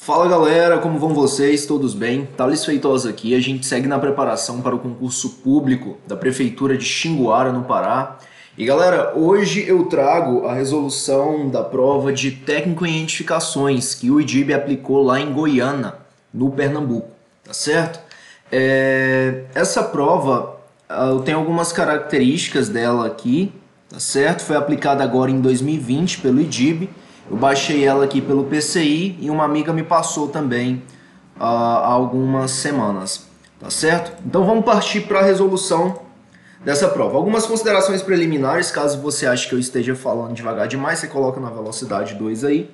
Fala galera, como vão vocês? Todos bem? Thales Feitosa aqui. A gente segue na preparação para o concurso público da Prefeitura de Xinguara, no Pará. E galera, hoje eu trago a resolução da prova de técnico em edificações que o IDIB aplicou lá em Goiânia, no Pernambuco, tá certo? Essa prova, eu tenho algumas características dela aqui, tá certo? Foi aplicada agora em 2020 pelo IDIB. Eu baixei ela aqui pelo PCI e uma amiga me passou também há algumas semanas, tá certo? Então vamos partir para a resolução dessa prova. Algumas considerações preliminares, caso você ache que eu esteja falando devagar demais, você coloca na velocidade 2 aí.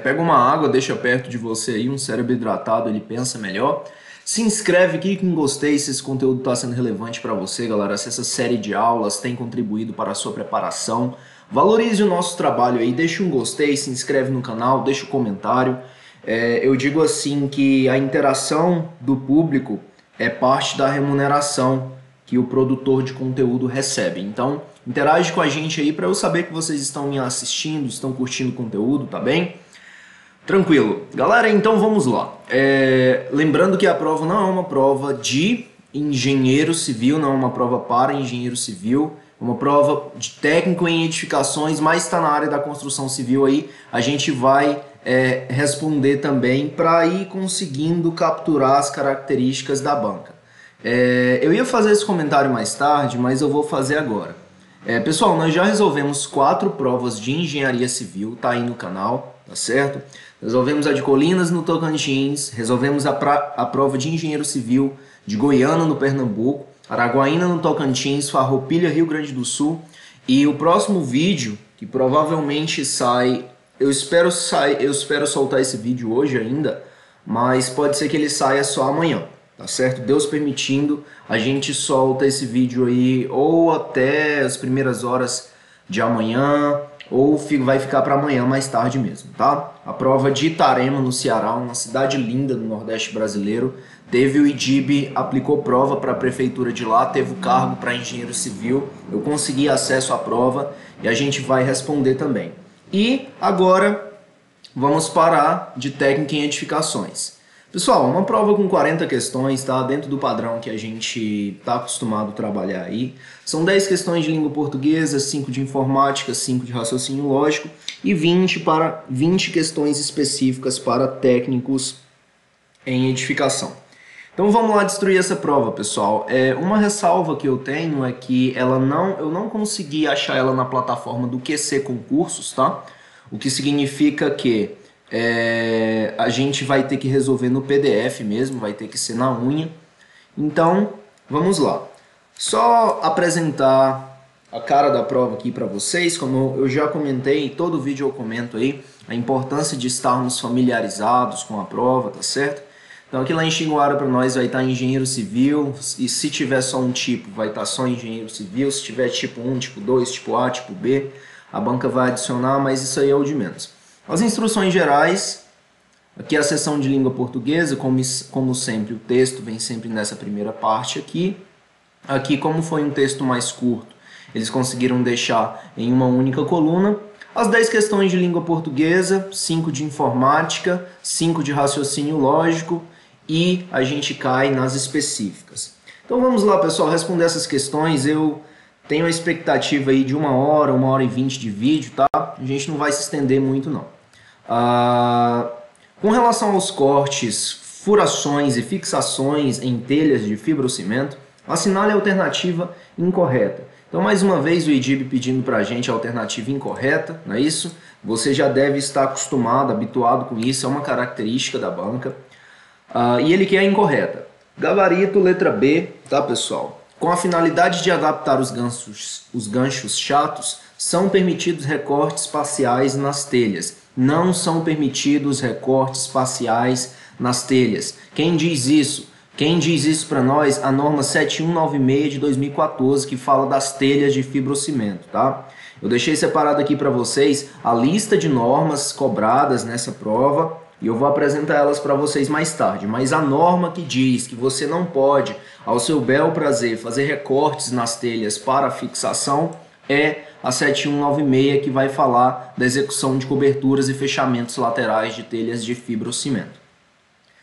Pega uma água, deixa perto de você aí, um cérebro hidratado, ele pensa melhor. Se inscreve, clica em gostei se esse conteúdo está sendo relevante para você, galera. Se essa série de aulas tem contribuído para a sua preparação, valorize o nosso trabalho aí, deixa um gostei, se inscreve no canal, deixa um comentário. Eu digo assim que a interação do público é parte da remuneração que o produtor de conteúdo recebe. Então, interage com a gente aí para eu saber que vocês estão me assistindo, estão curtindo o conteúdo, tá bem? Tranquilo. Galera, então vamos lá. Lembrando que a prova não é uma prova de engenheiro civil, não é uma prova para engenheiro civil, é uma prova de técnico em edificações, mas está na área da construção civil aí. A gente vai responder também para ir conseguindo capturar as características da banca. Eu ia fazer esse comentário mais tarde, mas eu vou fazer agora. Pessoal, nós já resolvemos 4 provas de engenharia civil, tá aí no canal, tá certo? Resolvemos a de Colinas, no Tocantins, resolvemos a prova de engenheiro civil de Goiânia, no Pernambuco, Araguaína, no Tocantins, Farroupilha, Rio Grande do Sul. E o próximo vídeo, que provavelmente sai, eu espero soltar esse vídeo hoje ainda, mas pode ser que ele saia só amanhã, tá certo? Deus permitindo, a gente solta esse vídeo aí ou até as primeiras horas de amanhã, ou vai ficar para amanhã mais tarde mesmo, tá? A prova de Itarema, no Ceará, uma cidade linda do Nordeste brasileiro, teve o IDIB, aplicou prova para a prefeitura de lá, teve o cargo para engenheiro civil, eu consegui acesso à prova e a gente vai responder também. E agora vamos parar de técnica em edificações. Pessoal, uma prova com 40 questões, tá? Dentro do padrão que a gente está acostumado a trabalhar aí. São 10 questões de língua portuguesa, 5 de informática, 5 de raciocínio lógico e 20 questões específicas para técnicos em edificação. Então vamos lá destruir essa prova, pessoal. Uma ressalva que eu tenho é que eu não consegui achar ela na plataforma do QC Concursos, tá? O que significa que a gente vai ter que resolver no PDF mesmo, vai ter que ser na unha. Então, vamos lá. Só apresentar a cara da prova aqui para vocês, como eu já comentei, todo vídeo eu comento aí, a importância de estarmos familiarizados com a prova, tá certo? Então aqui lá em Xinguara para nós vai estar engenheiro civil, e se tiver só um tipo, vai estar só engenheiro civil, se tiver tipo 1, tipo 2, tipo A, tipo B, a banca vai adicionar, mas isso aí é o de menos. As instruções gerais, aqui a seção de língua portuguesa, como sempre, o texto vem sempre nessa primeira parte aqui. Aqui, como foi um texto mais curto, eles conseguiram deixar em uma única coluna. As 10 questões de língua portuguesa, 5 de informática, 5 de raciocínio lógico e a gente cai nas específicas. Então vamos lá, pessoal, responder essas questões. Eu tenho a expectativa aí de 1 hora e 20 de vídeo, tá? A gente não vai se estender muito, não. Com relação aos cortes, furações e fixações em telhas de fibrocimento, assinale a alternativa incorreta. Então, mais uma vez, o IDIB pedindo para a gente a alternativa incorreta, não é isso? Você já deve estar acostumado, habituado com isso, é uma característica da banca. E ele quer a incorreta. Gabarito, letra B, tá, pessoal? Com a finalidade de adaptar os ganchos chatos, são permitidos recortes parciais nas telhas. Não são permitidos recortes parciais nas telhas. Quem diz isso? Quem diz isso para nós? A norma 7196 de 2014, que fala das telhas de fibrocimento, tá? Eu deixei separado aqui para vocês a lista de normas cobradas nessa prova e eu vou apresentar elas para vocês mais tarde. Mas a norma que diz que você não pode, ao seu bel prazer, fazer recortes nas telhas para fixação é a 7196, que vai falar da execução de coberturas e fechamentos laterais de telhas de fibrocimento.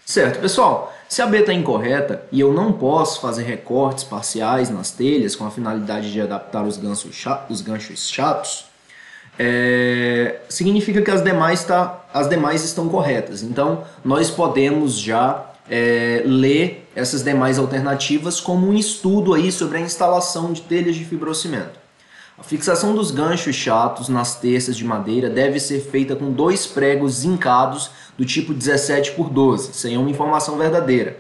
Certo, pessoal? Se a B está incorreta e eu não posso fazer recortes parciais nas telhas com a finalidade de adaptar os ganchos chatos, significa que as demais estão corretas. Então, nós podemos já ler essas demais alternativas como um estudo aí sobre a instalação de telhas de fibrocimento. A fixação dos ganchos chatos nas terças de madeira deve ser feita com 2 pregos zincados do tipo 17x12, sem uma informação verdadeira.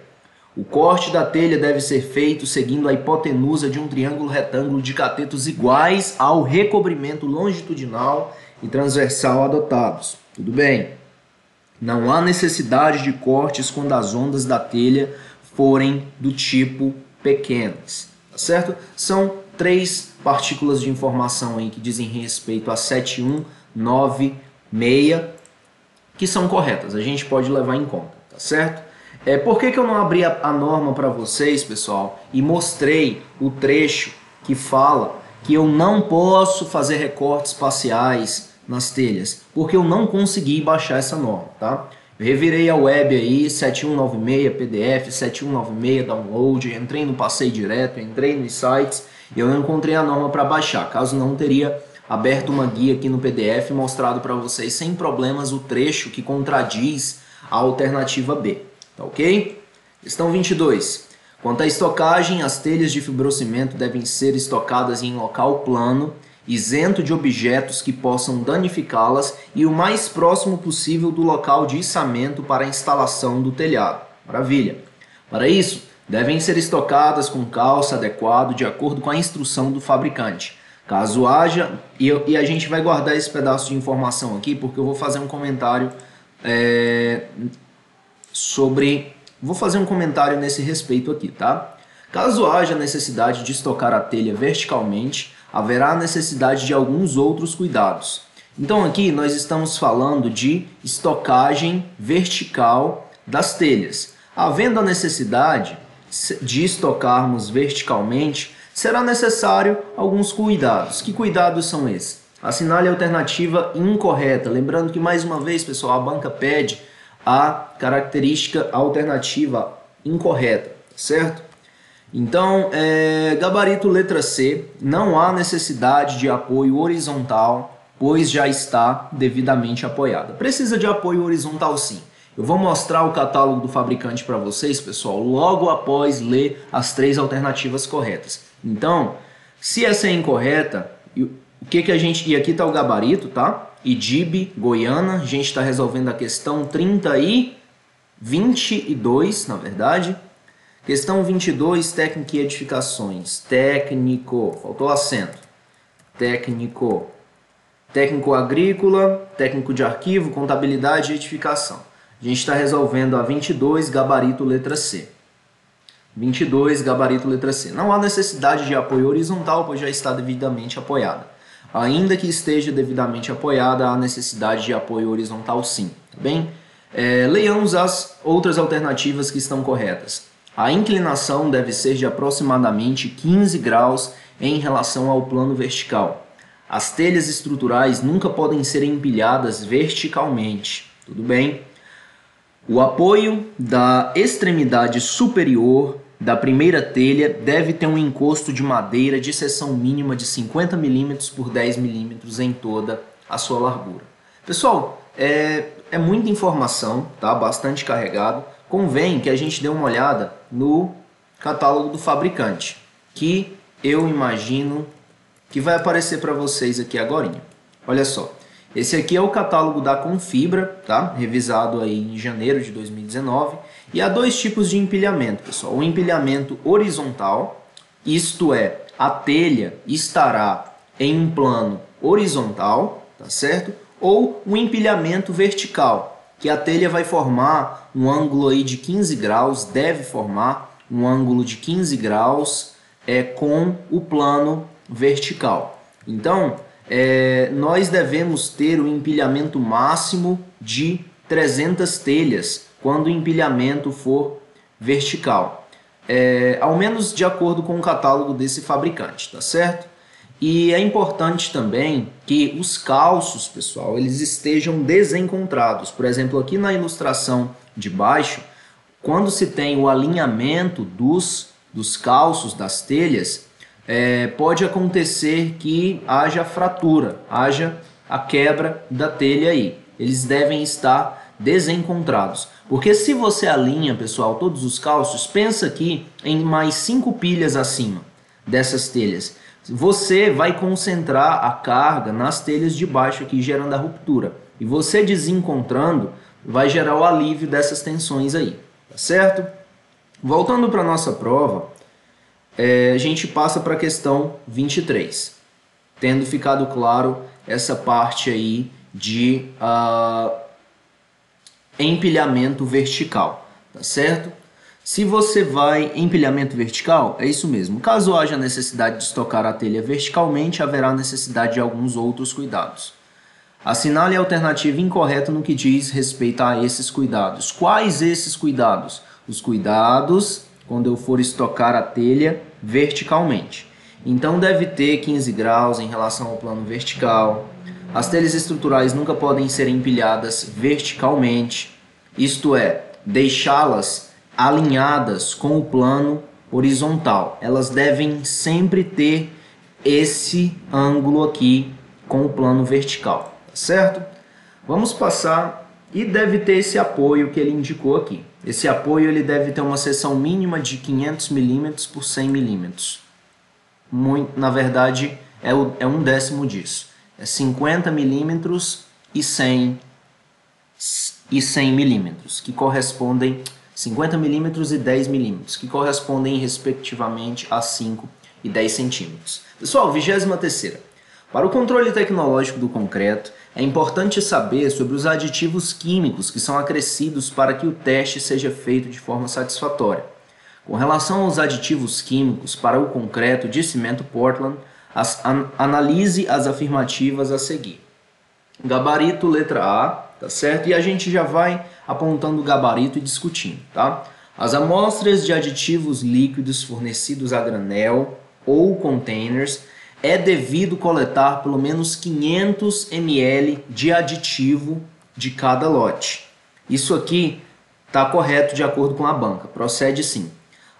O corte da telha deve ser feito seguindo a hipotenusa de um triângulo retângulo de catetos iguais ao recobrimento longitudinal e transversal adotados. Tudo bem. Não há necessidade de cortes quando as ondas da telha forem do tipo pequenas. Tá certo? São 3 partículas de informação aí que dizem respeito a 7196 que são corretas. A gente pode levar em conta, tá certo? Por que eu não abri a norma para vocês, pessoal, e mostrei o trecho que fala que eu não posso fazer recortes parciais nas telhas? Porque eu não consegui baixar essa norma, tá? Eu revirei a web aí, 7196 PDF, 7196 download, entrei no Passeio Direto, entrei nos sites e eu não encontrei a norma para baixar. Caso não, teria aberto uma guia aqui no PDF e mostrado para vocês sem problemas o trecho que contradiz a alternativa B. Tá ok? Questão 22. Quanto à estocagem, as telhas de fibrocimento devem ser estocadas em local plano, isento de objetos que possam danificá-las e o mais próximo possível do local de içamento para a instalação do telhado. Maravilha! Para isso, devem ser estocadas com calça adequado de acordo com a instrução do fabricante. Caso haja, e a gente vai guardar esse pedaço de informação aqui porque eu vou fazer um comentário Vou fazer um comentário nesse respeito aqui, tá? Caso haja necessidade de estocar a telha verticalmente, haverá necessidade de alguns outros cuidados. Então aqui nós estamos falando de estocagem vertical das telhas. Havendo a necessidade de estocarmos verticalmente, será necessário alguns cuidados. Que cuidados são esses? Assinale a alternativa incorreta. Lembrando que, mais uma vez, pessoal, a banca pede a característica alternativa incorreta, certo? Então, gabarito letra C, não há necessidade de apoio horizontal, pois já está devidamente apoiada. Precisa de apoio horizontal sim. Eu vou mostrar o catálogo do fabricante para vocês, pessoal, logo após ler as 3 alternativas corretas. Então, se essa é incorreta, o que a gente... E aqui está o gabarito, tá? IDIB, Goiânia, a gente está resolvendo a questão 22, na verdade. Questão 22, técnica e edificações. Técnico, faltou acento. Técnico. Técnico agrícola, técnico de arquivo, contabilidade e edificação. A gente está resolvendo a 22, gabarito letra C. 22, gabarito letra C. Não há necessidade de apoio horizontal, pois já está devidamente apoiada. Ainda que esteja devidamente apoiada, há necessidade de apoio horizontal sim. Tá bem? Leiamos as outras alternativas que estão corretas. A inclinação deve ser de aproximadamente 15 graus em relação ao plano vertical. As telhas estruturais nunca podem ser empilhadas verticalmente. Tudo bem? O apoio da extremidade superior da primeira telha deve ter um encosto de madeira de seção mínima de 50 mm por 10 mm em toda a sua largura. Pessoal, é muita informação, tá? Bastante carregado. Convém que a gente dê uma olhada no catálogo do fabricante, que eu imagino que vai aparecer para vocês aqui agora. Olha só. Esse aqui é o catálogo da Confibra, tá? Revisado aí em janeiro de 2019. E há 2 tipos de empilhamento, pessoal. O empilhamento horizontal, isto é, a telha estará em um plano horizontal, tá certo? Ou um empilhamento vertical, que a telha vai formar um ângulo aí de 15 graus, deve formar um ângulo de 15 graus com o plano vertical. Então, nós devemos ter o empilhamento máximo de 300 telhas quando o empilhamento for vertical, ao menos de acordo com o catálogo desse fabricante, tá certo? E é importante também que os calços, pessoal, eles estejam desencontrados. Por exemplo, aqui na ilustração de baixo, quando se tem o alinhamento dos calços, das telhas, pode acontecer que haja fratura, haja a quebra da telha aí. Eles devem estar desencontrados. Porque se você alinha, pessoal, todos os calços, pensa aqui em mais 5 pilhas acima dessas telhas. Você vai concentrar a carga nas telhas de baixo aqui, gerando a ruptura. E você desencontrando vai gerar o alívio dessas tensões aí, tá certo? Voltando para a nossa prova, a gente passa para a questão 23. Tendo ficado claro essa parte aí de empilhamento vertical, tá certo? Se você vai empilhamento vertical, é isso mesmo. Caso haja necessidade de estocar a telha verticalmente, haverá necessidade de alguns outros cuidados. Assinale a alternativa incorreta no que diz respeito a esses cuidados. Quais esses cuidados? Os cuidados quando eu for estocar a telha verticalmente. Então deve ter 15 graus em relação ao plano vertical. As telhas estruturais nunca podem ser empilhadas verticalmente, isto é, deixá-las alinhadas com o plano horizontal. Elas devem sempre ter esse ângulo aqui com o plano vertical, tá certo? Vamos passar e deve ter esse apoio que ele indicou aqui. Esse apoio ele deve ter uma seção mínima de 500 mm por 100 mm. Na verdade, é um décimo disso. É 50 mm e 100 mm, que correspondem 50 mm e 10 mm, que correspondem respectivamente a 5 e 10 centímetros. Pessoal, 23ª. Para o controle tecnológico do concreto, é importante saber sobre os aditivos químicos que são acrescidos para que o teste seja feito de forma satisfatória. Com relação aos aditivos químicos para o concreto de cimento Portland, analise as afirmativas a seguir. Gabarito, letra A, tá certo? E a gente já vai apontando o gabarito e discutindo, tá? As amostras de aditivos líquidos fornecidos a granel ou containers é devido coletar pelo menos 500 ml de aditivo de cada lote. Isso aqui está correto de acordo com a banca, procede sim.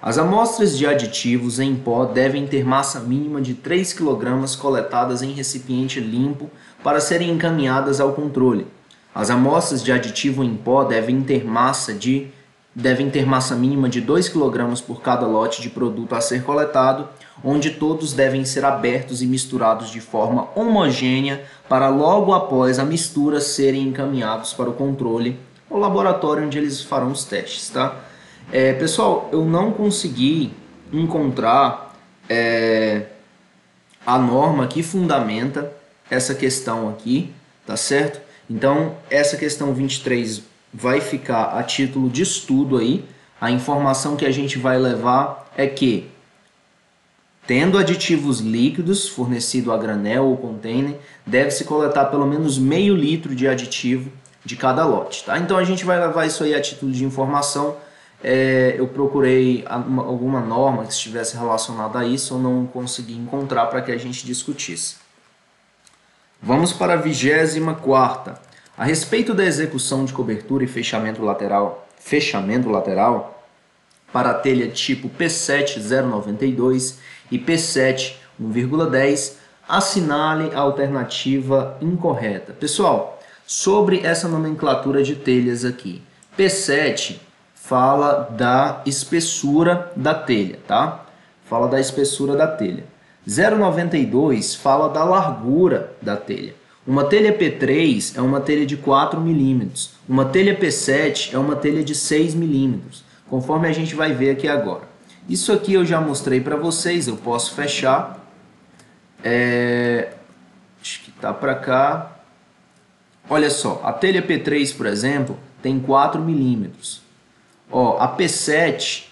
As amostras de aditivos em pó devem ter massa mínima de 3 kg coletadas em recipiente limpo para serem encaminhadas ao controle. As amostras de aditivo em pó devem ter massa mínima de 2 kg por cada lote de produto a ser coletado, onde todos devem ser abertos e misturados de forma homogênea para logo após a mistura serem encaminhados para o controle ou laboratório onde eles farão os testes, tá? Pessoal, eu não consegui encontrar a norma que fundamenta essa questão aqui, tá certo? Então, essa questão 23 vai ficar a título de estudo aí. A informação que a gente vai levar é que, tendo aditivos líquidos fornecido a granel ou container, deve-se coletar pelo menos meio litro de aditivo de cada lote, tá? Então, a gente vai levar isso aí a título de informação. Eu procurei alguma norma que estivesse relacionada a isso, eu não consegui encontrar para que a gente discutisse. Vamos para a 24ª. A respeito da execução de cobertura e fechamento lateral para a telha tipo P7 092 e P7 1,10, assinale a alternativa incorreta. Pessoal, sobre essa nomenclatura de telhas aqui, P7 fala da espessura da telha, tá? Fala da espessura da telha. 0,92 fala da largura da telha. Uma telha P3 é uma telha de 4 mm. Uma telha P7 é uma telha de 6 mm, conforme a gente vai ver aqui agora. Isso aqui eu já mostrei para vocês, eu posso fechar. Acho que tá para cá. Olha só, a telha P3, por exemplo, tem 4 mm. Ó, a P7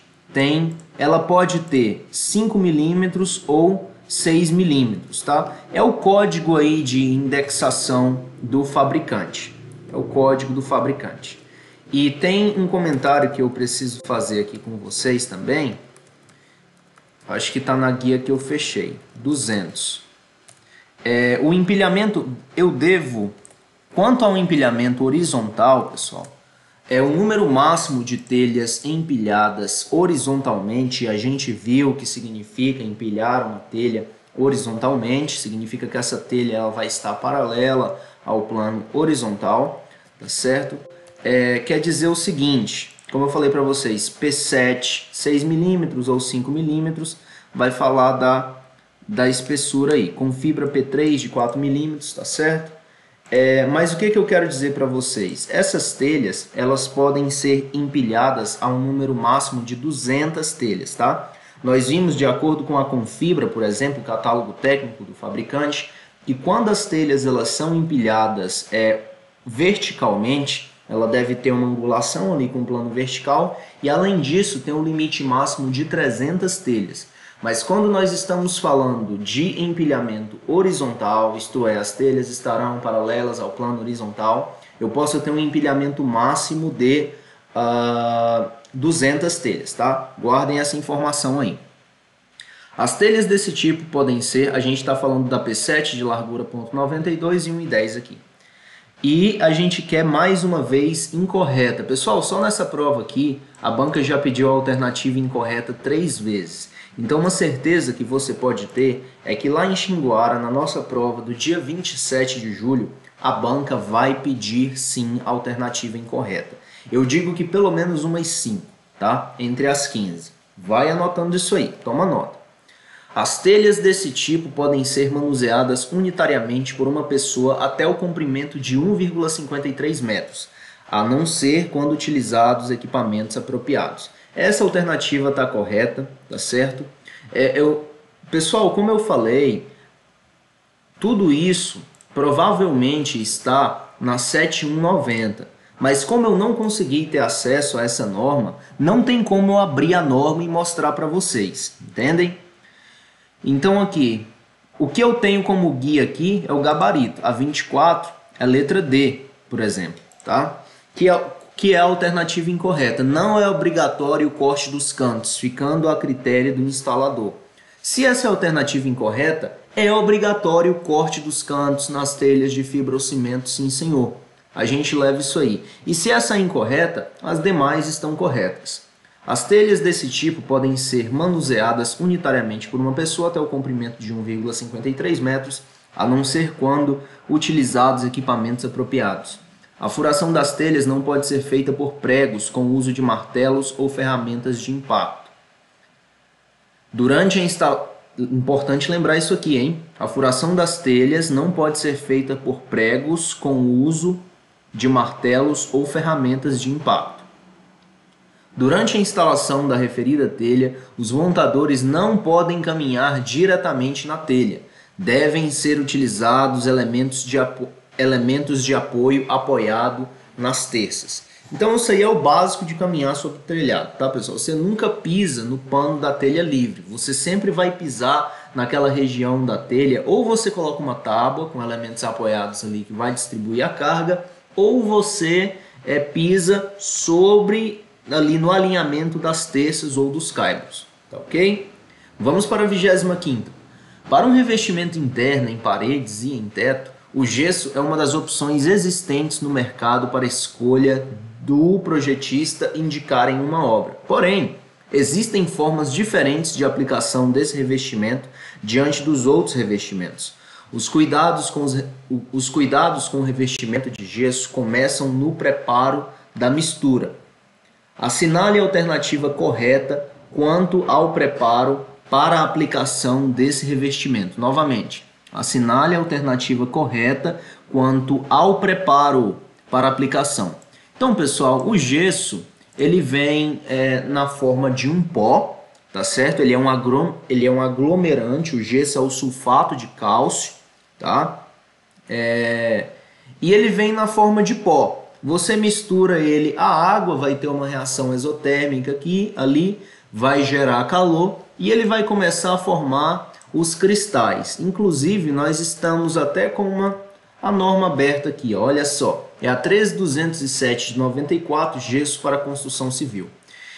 ela pode ter 5 mm ou 6 mm, tá? É o código aí de indexação do fabricante. É o código do fabricante. E tem um comentário que eu preciso fazer aqui com vocês também. Acho que está na guia que eu fechei. 200. O empilhamento, quanto ao empilhamento horizontal, pessoal, o número máximo de telhas empilhadas horizontalmente. A gente viu o que significa empilhar uma telha horizontalmente, significa que essa telha ela vai estar paralela ao plano horizontal, tá certo? Quer dizer o seguinte, como eu falei para vocês, P7 6 milímetros ou 5 milímetros, vai falar da espessura aí, com fibra P3 de 4 milímetros, tá certo? Mas o que eu quero dizer para vocês? Essas telhas, elas podem ser empilhadas a um número máximo de 200 telhas, tá? Nós vimos, de acordo com a Confibra, por exemplo, o catálogo técnico do fabricante, que quando as telhas elas são empilhadas verticalmente, ela deve ter uma angulação ali com o plano vertical e, além disso, tem um limite máximo de 300 telhas. Mas quando nós estamos falando de empilhamento horizontal, isto é, as telhas estarão paralelas ao plano horizontal, eu posso ter um empilhamento máximo de 200 telhas, tá? Guardem essa informação aí. As telhas desse tipo podem ser, a gente está falando da P7 de largura .92 e 1,10 aqui. E a gente quer mais uma vez incorreta. Pessoal, só nessa prova aqui, a banca já pediu a alternativa incorreta 3 vezes. Então uma certeza que você pode ter é que lá em Xinguara, na nossa prova do dia 27 de julho, a banca vai pedir sim a alternativa incorreta. Eu digo que pelo menos umas 5, tá? Entre as 15. Vai anotando isso aí, toma nota. As telhas desse tipo podem ser manuseadas unitariamente por uma pessoa até o comprimento de 1,53 metros, a não ser quando utilizados equipamentos apropriados. Essa alternativa está correta, tá certo? Pessoal, como eu falei, tudo isso provavelmente está na 7190, mas como eu não consegui ter acesso a essa norma, não tem como eu abrir a norma e mostrar para vocês, entendem? Então aqui, o que eu tenho como guia aqui é o gabarito. A 24 é a letra D, por exemplo, tá? Que é a alternativa incorreta. Não é obrigatório o corte dos cantos, ficando a critério do instalador. Se essa é a alternativa incorreta, é obrigatório o corte dos cantos nas telhas de fibra ou cimento, sim senhor. A gente leva isso aí. E se essa é incorreta, as demais estão corretas. As telhas desse tipo podem ser manuseadas unitariamente por uma pessoa até o comprimento de 1,53 metros, a não ser quando utilizados equipamentos apropriados. A furação das telhas não pode ser feita por pregos com o uso de martelos ou ferramentas de impacto. Durante a instalação... Importante lembrar isso aqui, hein? A furação das telhas não pode ser feita por pregos com o uso de martelos ou ferramentas de impacto. Durante a instalação da referida telha, os montadores não podem caminhar diretamente na telha. Devem ser utilizados elementos de apoio apoiado nas terças. Então isso aí é o básico de caminhar sobre o telhado, tá pessoal? Você nunca pisa no pano da telha livre, você sempre vai pisar naquela região da telha, ou você coloca uma tábua com elementos apoiados ali que vai distribuir a carga, ou você pisa sobre ali no alinhamento das terças ou dos caibros, tá ok? Vamos para a 25ª. Para um revestimento interno em paredes e em teto, o gesso é uma das opções existentes no mercado para escolha do projetista indicar em uma obra. Porém, existem formas diferentes de aplicação desse revestimento diante dos outros revestimentos. Os cuidados com o revestimento de gesso começam no preparo da mistura. Assinale a alternativa correta quanto ao preparo para a aplicação desse revestimento. Novamente, assinale a alternativa correta quanto ao preparo para a aplicação. Então, pessoal, o gesso ele vem na forma de um pó, tá certo? Ele é um aglomerante, o gesso é o sulfato de cálcio, tá? E ele vem na forma de pó. Você mistura ele, a água vai ter uma reação exotérmica aqui, ali, vai gerar calor e ele vai começar a formar os cristais. Inclusive, nós estamos até com a norma aberta aqui, ó, olha só. É a 13207 de 94, gesso para construção civil.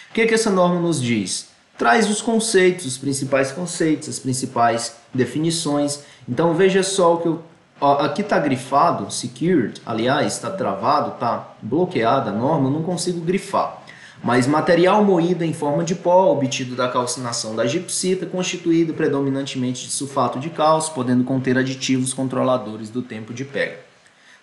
O que essa norma nos diz? traz os conceitos, os principais conceitos, as principais definições. Então veja só o que eu... aqui está grifado, secured, aliás, está travado, está bloqueada a norma, eu não consigo grifar. Mas material moído em forma de pó, obtido da calcinação da gipsita, constituído predominantemente de sulfato de cálcio, podendo conter aditivos controladores do tempo de pega.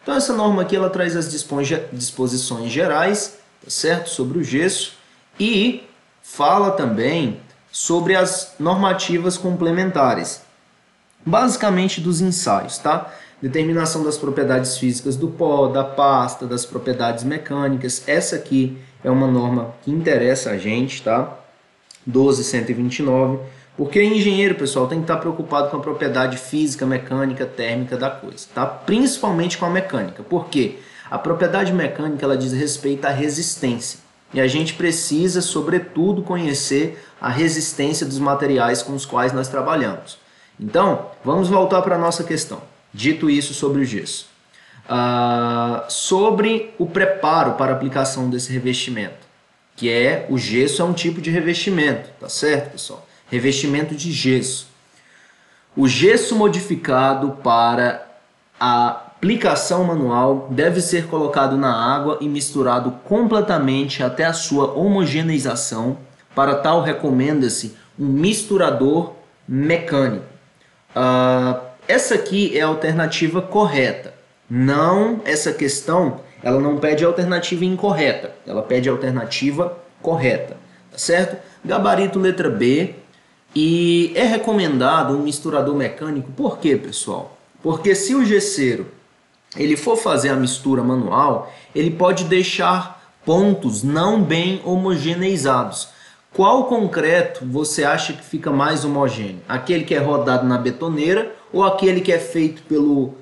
Então essa norma aqui ela traz as disposições gerais, tá certo? Sobre o gesso e fala também sobre as normativas complementares, basicamente dos ensaios, tá? Determinação das propriedades físicas do pó, da pasta, das propriedades mecânicas. Essa aqui é uma norma que interessa a gente, tá? 12129, porque engenheiro, pessoal, tem que estar preocupado com a propriedade física, mecânica, térmica da coisa, tá? Principalmente com a mecânica, porque a propriedade mecânica ela diz respeito à resistência. E a gente precisa, sobretudo, conhecer a resistência dos materiais com os quais nós trabalhamos. Então, vamos voltar para a nossa questão. Dito isso sobre o gesso. Sobre o preparo para a aplicação desse revestimento, que é o gesso é um tipo de revestimento, tá certo, pessoal? Revestimento de gesso. O gesso modificado para a aplicação manual deve ser colocado na água e misturado completamente até a sua homogeneização. Para tal, recomenda-se um misturador mecânico. Essa aqui é a alternativa correta. Não, essa questão, ela não pede alternativa incorreta, ela pede alternativa correta, tá certo? Gabarito letra B, e é recomendado um misturador mecânico. Por quê, pessoal? Porque se o gesseiro ele for fazer a mistura manual, ele pode deixar pontos não bem homogeneizados. Qual concreto você acha que fica mais homogêneo? Aquele que é rodado na betoneira ou aquele que é feito pelo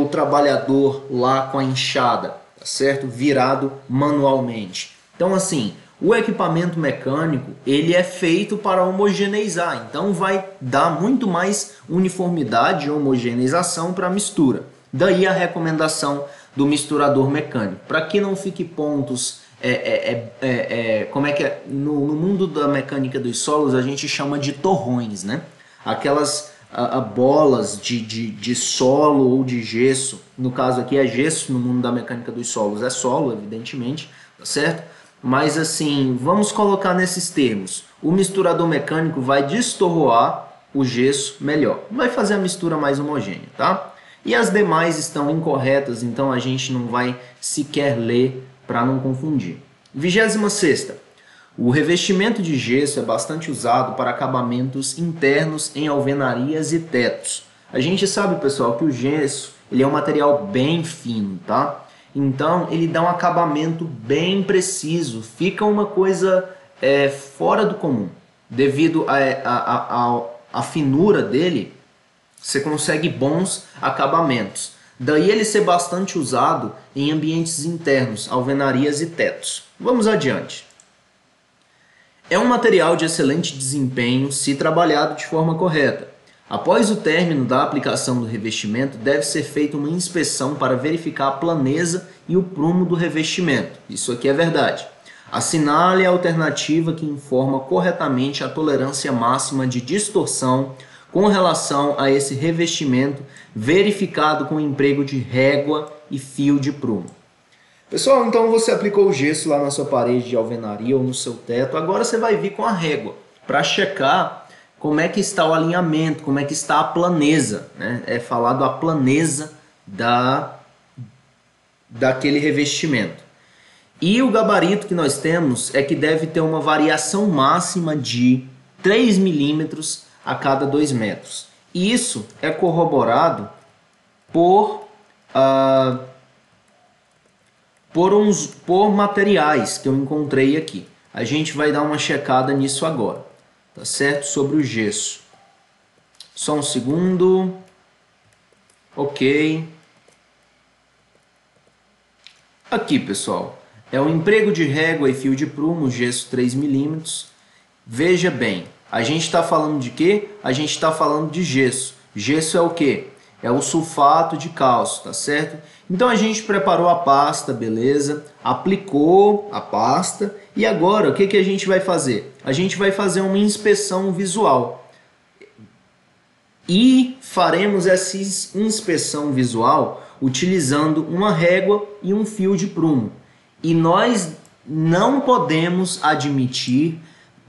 trabalhador lá com a enxada, tá certo? Virado manualmente. Então, assim, o equipamento mecânico ele é feito para homogeneizar, então vai dar muito mais uniformidade e homogeneização para a mistura. Daí a recomendação do misturador mecânico, para que não fique pontos, como é que é? No mundo da mecânica dos solos a gente chama de torrões, né? Aquelas bolas de solo ou de gesso, no caso aqui é gesso, no mundo da mecânica dos solos é solo, evidentemente, tá certo? Mas assim, vamos colocar nesses termos, o misturador mecânico vai destorroar o gesso melhor, vai fazer a mistura mais homogênea, tá? E as demais estão incorretas, então a gente não vai sequer ler para não confundir. 26ª. O revestimento de gesso é bastante usado para acabamentos internos em alvenarias e tetos. A gente sabe, pessoal, que o gesso ele é um material bem fino, tá? Então ele dá um acabamento bem preciso, fica uma coisa fora do comum. Devido à finura dele, você consegue bons acabamentos. Daí ele ser bastante usado em ambientes internos, alvenarias e tetos. Vamos adiante. É um material de excelente desempenho se trabalhado de forma correta. Após o término da aplicação do revestimento, deve ser feita uma inspeção para verificar a planeza e o prumo do revestimento. Isso aqui é verdade. Assinale a alternativa que informa corretamente a tolerância máxima de distorção com relação a esse revestimento, verificado com o emprego de régua e fio de prumo. Pessoal, então você aplicou o gesso lá na sua parede de alvenaria ou no seu teto, agora você vai vir com a régua para checar como é que está o alinhamento, como é que está a planeza, né? É falado a planeza daquele revestimento. E o gabarito que nós temos é que deve ter uma variação máxima de 3 milímetros a cada 2 metros. E isso é corroborado por materiais que eu encontrei aqui. A gente vai dar uma checada nisso agora, tá certo? Sobre o gesso. Só um segundo. Ok. Aqui, pessoal, é o emprego de régua e fio de prumo, gesso 3 milímetros. Veja bem, a gente está falando de quê? A gente está falando de gesso. Gesso é o quê? é o sulfato de cálcio, tá certo? Então a gente preparou a pasta, beleza? Aplicou a pasta e agora o que a gente vai fazer? A gente vai fazer uma inspeção visual. E faremos essa inspeção visual utilizando uma régua e um fio de prumo. E nós não podemos admitir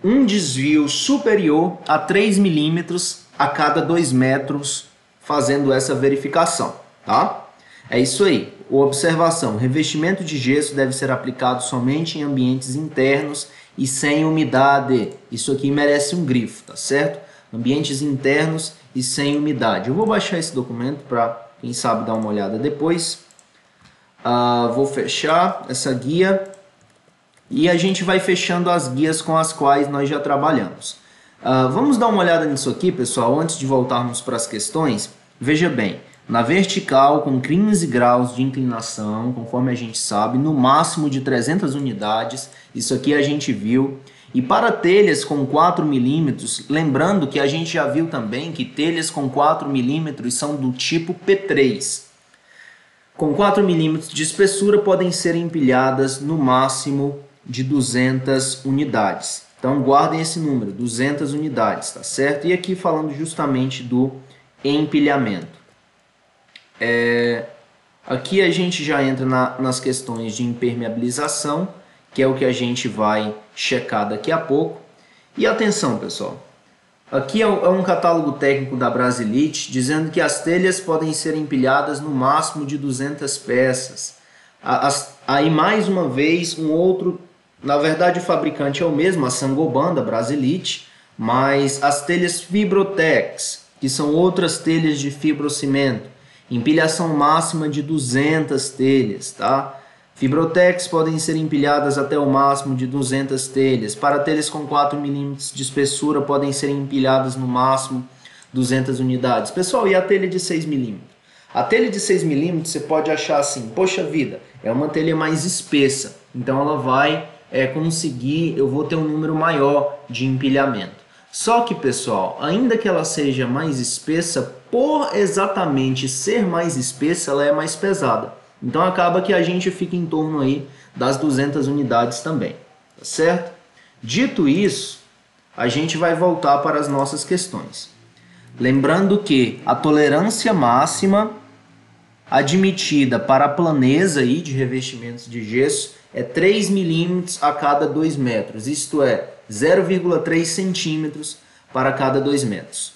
um desvio superior a 3 milímetros a cada 2 metros fazendo essa verificação, tá? É isso aí. Observação: revestimento de gesso deve ser aplicado somente em ambientes internos e sem umidade. Isso aqui merece um grifo, tá certo? Ambientes internos e sem umidade. Eu vou baixar esse documento para, quem sabe, dar uma olhada depois. Vou fechar essa guia e a gente vai fechando as guias com as quais nós já trabalhamos. Vamos dar uma olhada nisso aqui, pessoal, antes de voltarmos para as questões. Veja bem, na vertical com 15 graus de inclinação, conforme a gente sabe, no máximo de 300 unidades, isso aqui a gente viu. E para telhas com 4 milímetros, lembrando que a gente já viu também que telhas com 4 milímetros são do tipo P3. Com 4 milímetros de espessura podem ser empilhadas no máximo de 200 unidades. Então guardem esse número, 200 unidades, tá certo? E aqui falando justamente do empilhamento. Aqui a gente já entra nas questões de impermeabilização, que é o que a gente vai checar daqui a pouco. E atenção, pessoal, aqui é um catálogo técnico da Brasilite dizendo que as telhas podem ser empilhadas no máximo de 200 peças. Aí mais uma vez na verdade o fabricante é o mesmo, a Saint-Gobain da Brasilite, mas as telhas Fibrotex, que são outras telhas de fibrocimento, empilhação máxima de 200 telhas, tá? Fibrotex podem ser empilhadas até o máximo de 200 telhas. Para telhas com 4 milímetros de espessura podem ser empilhadas no máximo 200 unidades. Pessoal, e a telha de 6 milímetros? A telha de 6 milímetros você pode achar assim, poxa vida, é uma telha mais espessa, então ela vai conseguir, eu vou ter um número maior de empilhamento. Só que, pessoal, ainda que ela seja mais espessa, por exatamente ser mais espessa, ela é mais pesada. Então acaba que a gente fica em torno aí das 200 unidades também, tá certo? Dito isso, a gente vai voltar para as nossas questões. Lembrando que a tolerância máxima admitida para a planeza aí de revestimentos de gesso é 3 milímetros a cada 2 metros, isto é, 0,3 centímetros para cada 2 metros.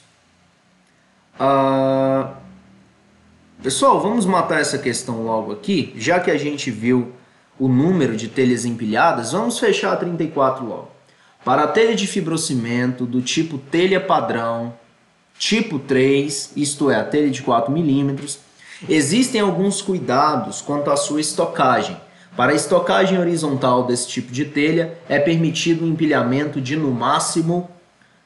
Pessoal, vamos matar essa questão logo aqui, já que a gente viu o número de telhas empilhadas, vamos fechar a 34 logo. Para a telha de fibrocimento do tipo telha padrão, tipo 3, isto é, a telha de 4 milímetros, existem alguns cuidados quanto à sua estocagem. Para a estocagem horizontal desse tipo de telha, é permitido o empilhamento de no máximo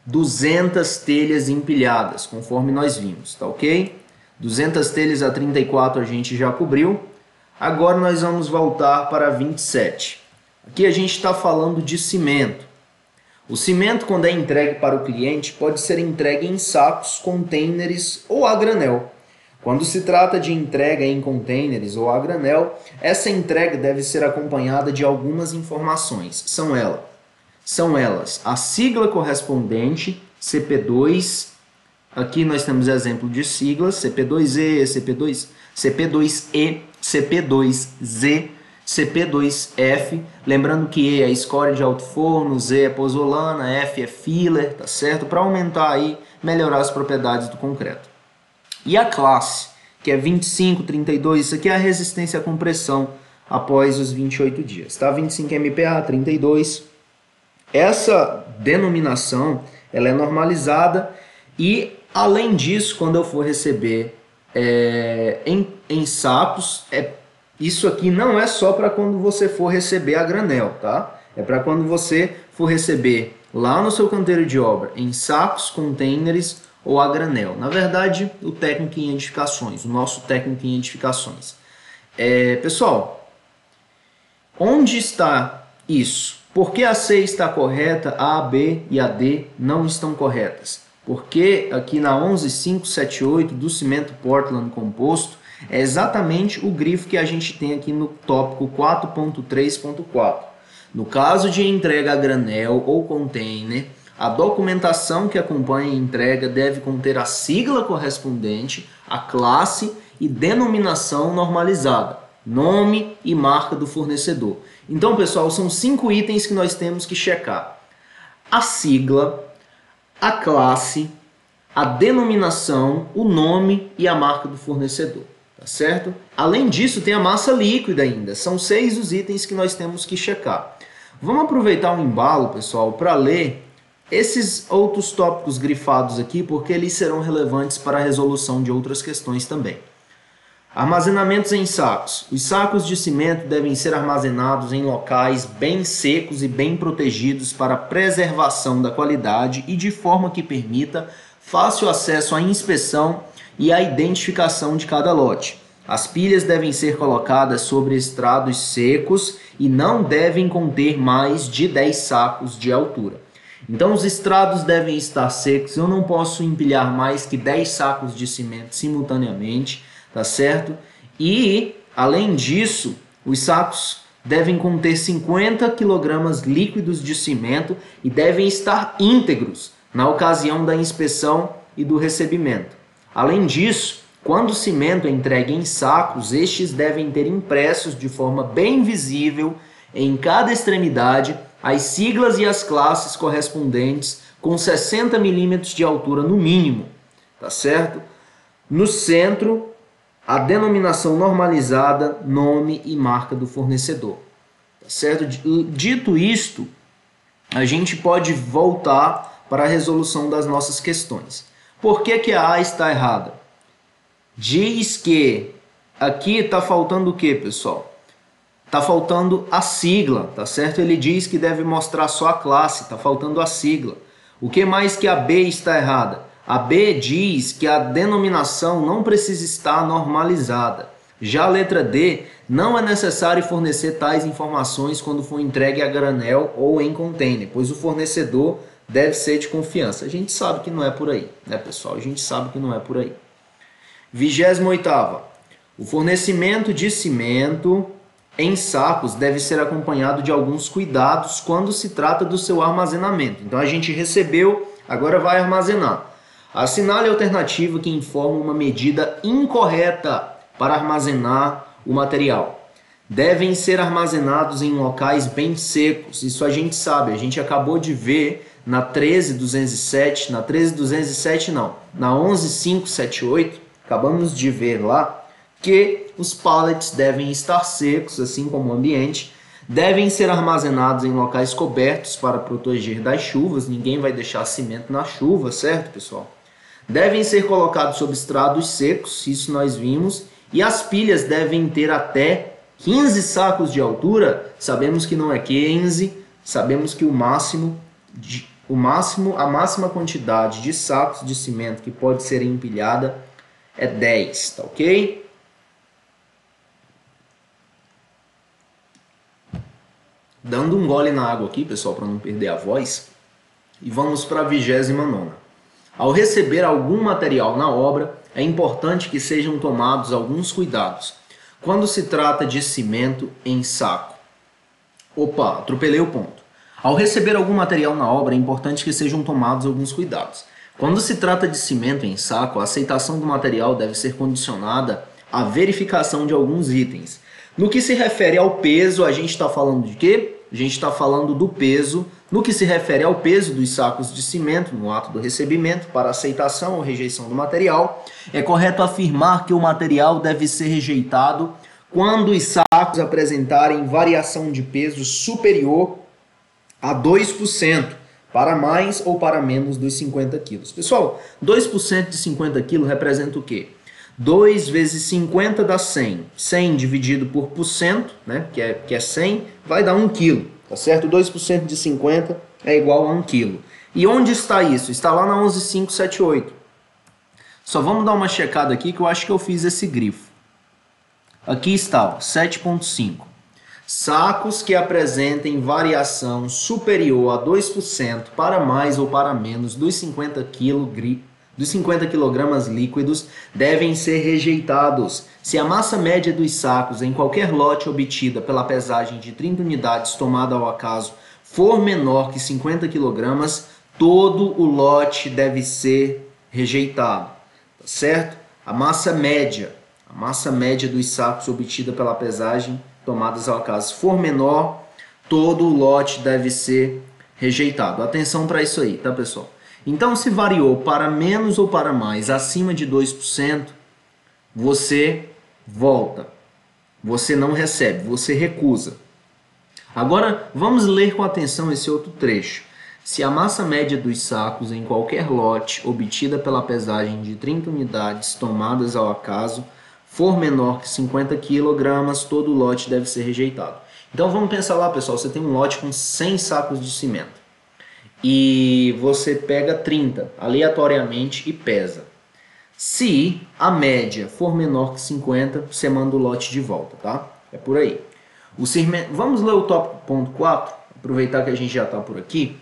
200 telhas empilhadas, conforme nós vimos, tá ok? 200 telhas a 34 a gente já cobriu. Agora nós vamos voltar para 27. Aqui a gente está falando de cimento. O cimento, quando é entregue para o cliente, pode ser entregue em sacos, containers ou a granel. Quando se trata de entrega em containers ou a granel, essa entrega deve ser acompanhada de algumas informações. São elas a sigla correspondente, CP2, aqui nós temos exemplo de siglas, CP2E, CP2E, CP2Z, CP2F, lembrando que E é escória de alto forno, Z é pozolana, F é filler, tá certo? Para aumentar aí, melhorar as propriedades do concreto. E a classe, que é 25, 32, isso aqui é a resistência à compressão após os 28 dias, tá? 25 MPa, 32. Essa denominação, ela é normalizada e, além disso, quando eu for receber em sacos, isso aqui não é só para quando você for receber a granel, tá? É para quando você for receber lá no seu canteiro de obra, em sacos, containers ou a granel. Na verdade, o técnico em edificações, o nosso técnico em edificações. Pessoal, onde está isso? Por que a C está correta, a B e a D não estão corretas? Porque aqui na 11578 do cimento Portland composto é exatamente o grifo que a gente tem aqui no tópico 4.3.4. No caso de entrega a granel ou container, a documentação que acompanha a entrega deve conter a sigla correspondente, a classe e denominação normalizada, nome e marca do fornecedor. Então, pessoal, são 5 itens que nós temos que checar: a sigla, a classe, a denominação, o nome e a marca do fornecedor, tá certo? Além disso, tem a massa líquida ainda. São 6 os itens que nós temos que checar. Vamos aproveitar o embalo, pessoal, para ler esses outros tópicos grifados aqui, porque eles serão relevantes para a resolução de outras questões também. Armazenamentos em sacos. Os sacos de cimento devem ser armazenados em locais bem secos e bem protegidos para a preservação da qualidade e de forma que permita fácil acesso à inspeção e à identificação de cada lote. As pilhas devem ser colocadas sobre estrados secos e não devem conter mais de 10 sacos de altura. Então os estrados devem estar secos, eu não posso empilhar mais que 10 sacos de cimento simultaneamente, tá certo? E, além disso, os sacos devem conter 50 kg líquidos de cimento e devem estar íntegros na ocasião da inspeção e do recebimento. Além disso, quando o cimento é entregue em sacos, estes devem ter impressos de forma bem visível em cada extremidade as siglas e as classes correspondentes com 60 mm de altura no mínimo, tá certo? No centro, a denominação normalizada, nome e marca do fornecedor, tá certo? Dito isto, a gente pode voltar para a resolução das nossas questões. Por que a A está errada? Diz que aqui está faltando o que, pessoal? Está faltando a sigla, tá certo? Ele diz que deve mostrar só a classe, está faltando a sigla. O que mais que a B está errada? A B diz que a denominação não precisa estar normalizada. Já a letra D, não é necessário fornecer tais informações quando for entregue a granel ou em container, pois o fornecedor deve ser de confiança. A gente sabe que não é por aí, né, pessoal? A gente sabe que não é por aí. 28ª. O fornecimento de cimento em sacos deve ser acompanhado de alguns cuidados quando se trata do seu armazenamento. Então a gente recebeu, agora vai armazenar. Assinale a alternativa que informa uma medida incorreta para armazenar o material. Devem ser armazenados em locais bem secos. Isso a gente sabe, a gente acabou de ver na 13207, na 13207 não, na 11578, acabamos de ver lá que os pallets devem estar secos, assim como o ambiente, devem ser armazenados em locais cobertos para proteger das chuvas, ninguém vai deixar cimento na chuva, certo, pessoal? Devem ser colocados sobre estrados secos, isso nós vimos, e as pilhas devem ter até 15 sacos de altura, sabemos que não é 15, sabemos que a máxima quantidade de sacos de cimento que pode ser empilhada é 10, tá ok? Dando um gole na água aqui, pessoal, para não perder a voz. E vamos para a 29ª. Ao receber algum material na obra, é importante que sejam tomados alguns cuidados. Quando se trata de cimento em saco. Opa, atropelei o ponto. Ao receber algum material na obra, é importante que sejam tomados alguns cuidados. Quando se trata de cimento em saco, a aceitação do material deve ser condicionada à verificação de alguns itens. No que se refere ao peso, a gente está falando de quê? A gente está falando do peso. No que se refere ao peso dos sacos de cimento no ato do recebimento para aceitação ou rejeição do material, é correto afirmar que o material deve ser rejeitado quando os sacos apresentarem variação de peso superior a 2%, para mais ou para menos dos 50 quilos. Pessoal, 2% de 50 quilos representa o quê? 2 vezes 50 dá 100. 100 dividido por %, né, que é 100, vai dar 1 quilo. Tá certo? 2% de 50 é igual a 1 quilo. E onde está isso? Está lá na 11578. Só vamos dar uma checada aqui que eu acho que eu fiz esse grifo. Aqui está, 7.5. Sacos que apresentem variação superior a 2% para mais ou para menos dos 50 kg líquidos devem ser rejeitados. Se a massa média dos sacos em qualquer lote obtida pela pesagem de 30 unidades tomada ao acaso for menor que 50 kg, todo o lote deve ser rejeitado, tá certo? A massa média dos sacos obtida pela pesagem tomadas ao acaso for menor, todo o lote deve ser rejeitado. Atenção para isso aí, tá, pessoal? Então, se variou para menos ou para mais, acima de 2%, você volta. Você não recebe, você recusa. Agora, vamos ler com atenção esse outro trecho. Se a massa média dos sacos em qualquer lote obtida pela pesagem de 30 unidades tomadas ao acaso for menor que 50 kg, todo lote deve ser rejeitado. Então vamos pensar lá, pessoal, você tem um lote com 100 sacos de cimento e você pega 30 aleatoriamente e pesa. Se a média for menor que 50, você manda o lote de volta, tá? É por aí. Vamos ler o tópico ponto 4, aproveitar que a gente já está por aqui.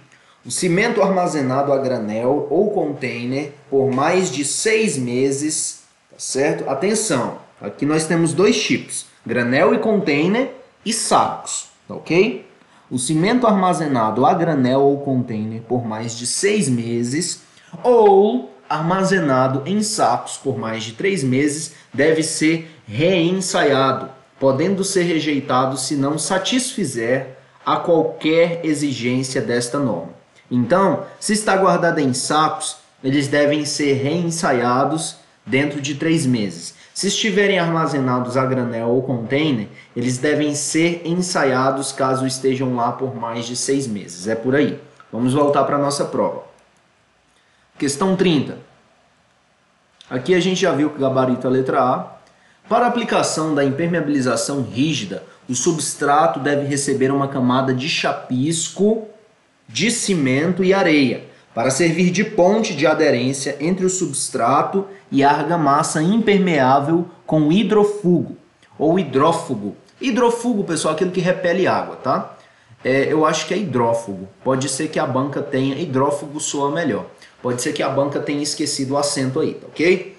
O cimento armazenado a granel ou container por mais de 6 meses, tá certo? Atenção, aqui nós temos dois tipos, granel e container e sacos, tá ok? O cimento armazenado a granel ou container por mais de 6 meses ou armazenado em sacos por mais de 3 meses deve ser reensaiado, podendo ser rejeitado se não satisfizer a qualquer exigência desta norma. Então, se está guardado em sacos, eles devem ser reensaiados dentro de 3 meses. Se estiverem armazenados a granel ou container, eles devem ser ensaiados caso estejam lá por mais de 6 meses. É por aí. Vamos voltar para a nossa prova. Questão 30. Aqui a gente já viu que gabarito a letra A. Para a aplicação da impermeabilização rígida, o substrato deve receber uma camada de chapisco, de cimento e areia, para servir de ponte de aderência entre o substrato e a argamassa impermeável com hidrofugo ou hidrófugo. Hidrofugo, pessoal, é aquilo que repele água, tá? Eu acho que é hidrófugo. Pode ser que a banca tenha... Hidrófugo soa melhor. Pode ser que a banca tenha esquecido o acento aí, tá ok?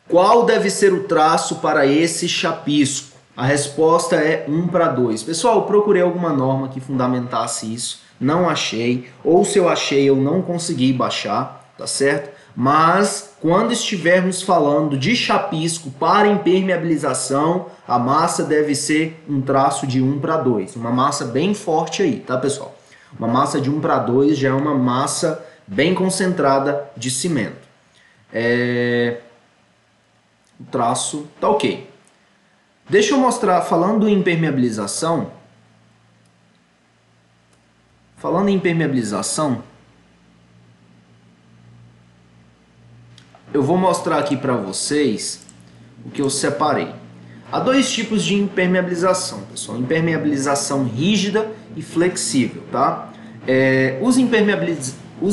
Qual deve ser o traço para esse chapisco? A resposta é 1:2. Pessoal, eu procurei alguma norma que fundamentasse isso. Não achei, ou se eu achei eu não consegui baixar, tá certo? Mas quando estivermos falando de chapisco para impermeabilização, a massa deve ser um traço de 1:2, uma massa bem forte aí, tá, pessoal? Uma massa de 1:2 já é uma massa bem concentrada de cimento. O traço tá ok. Deixa eu mostrar, falando em impermeabilização, eu vou mostrar aqui para vocês o que eu separei. Há dois tipos de impermeabilização, pessoal. Impermeabilização rígida e flexível, tá? Os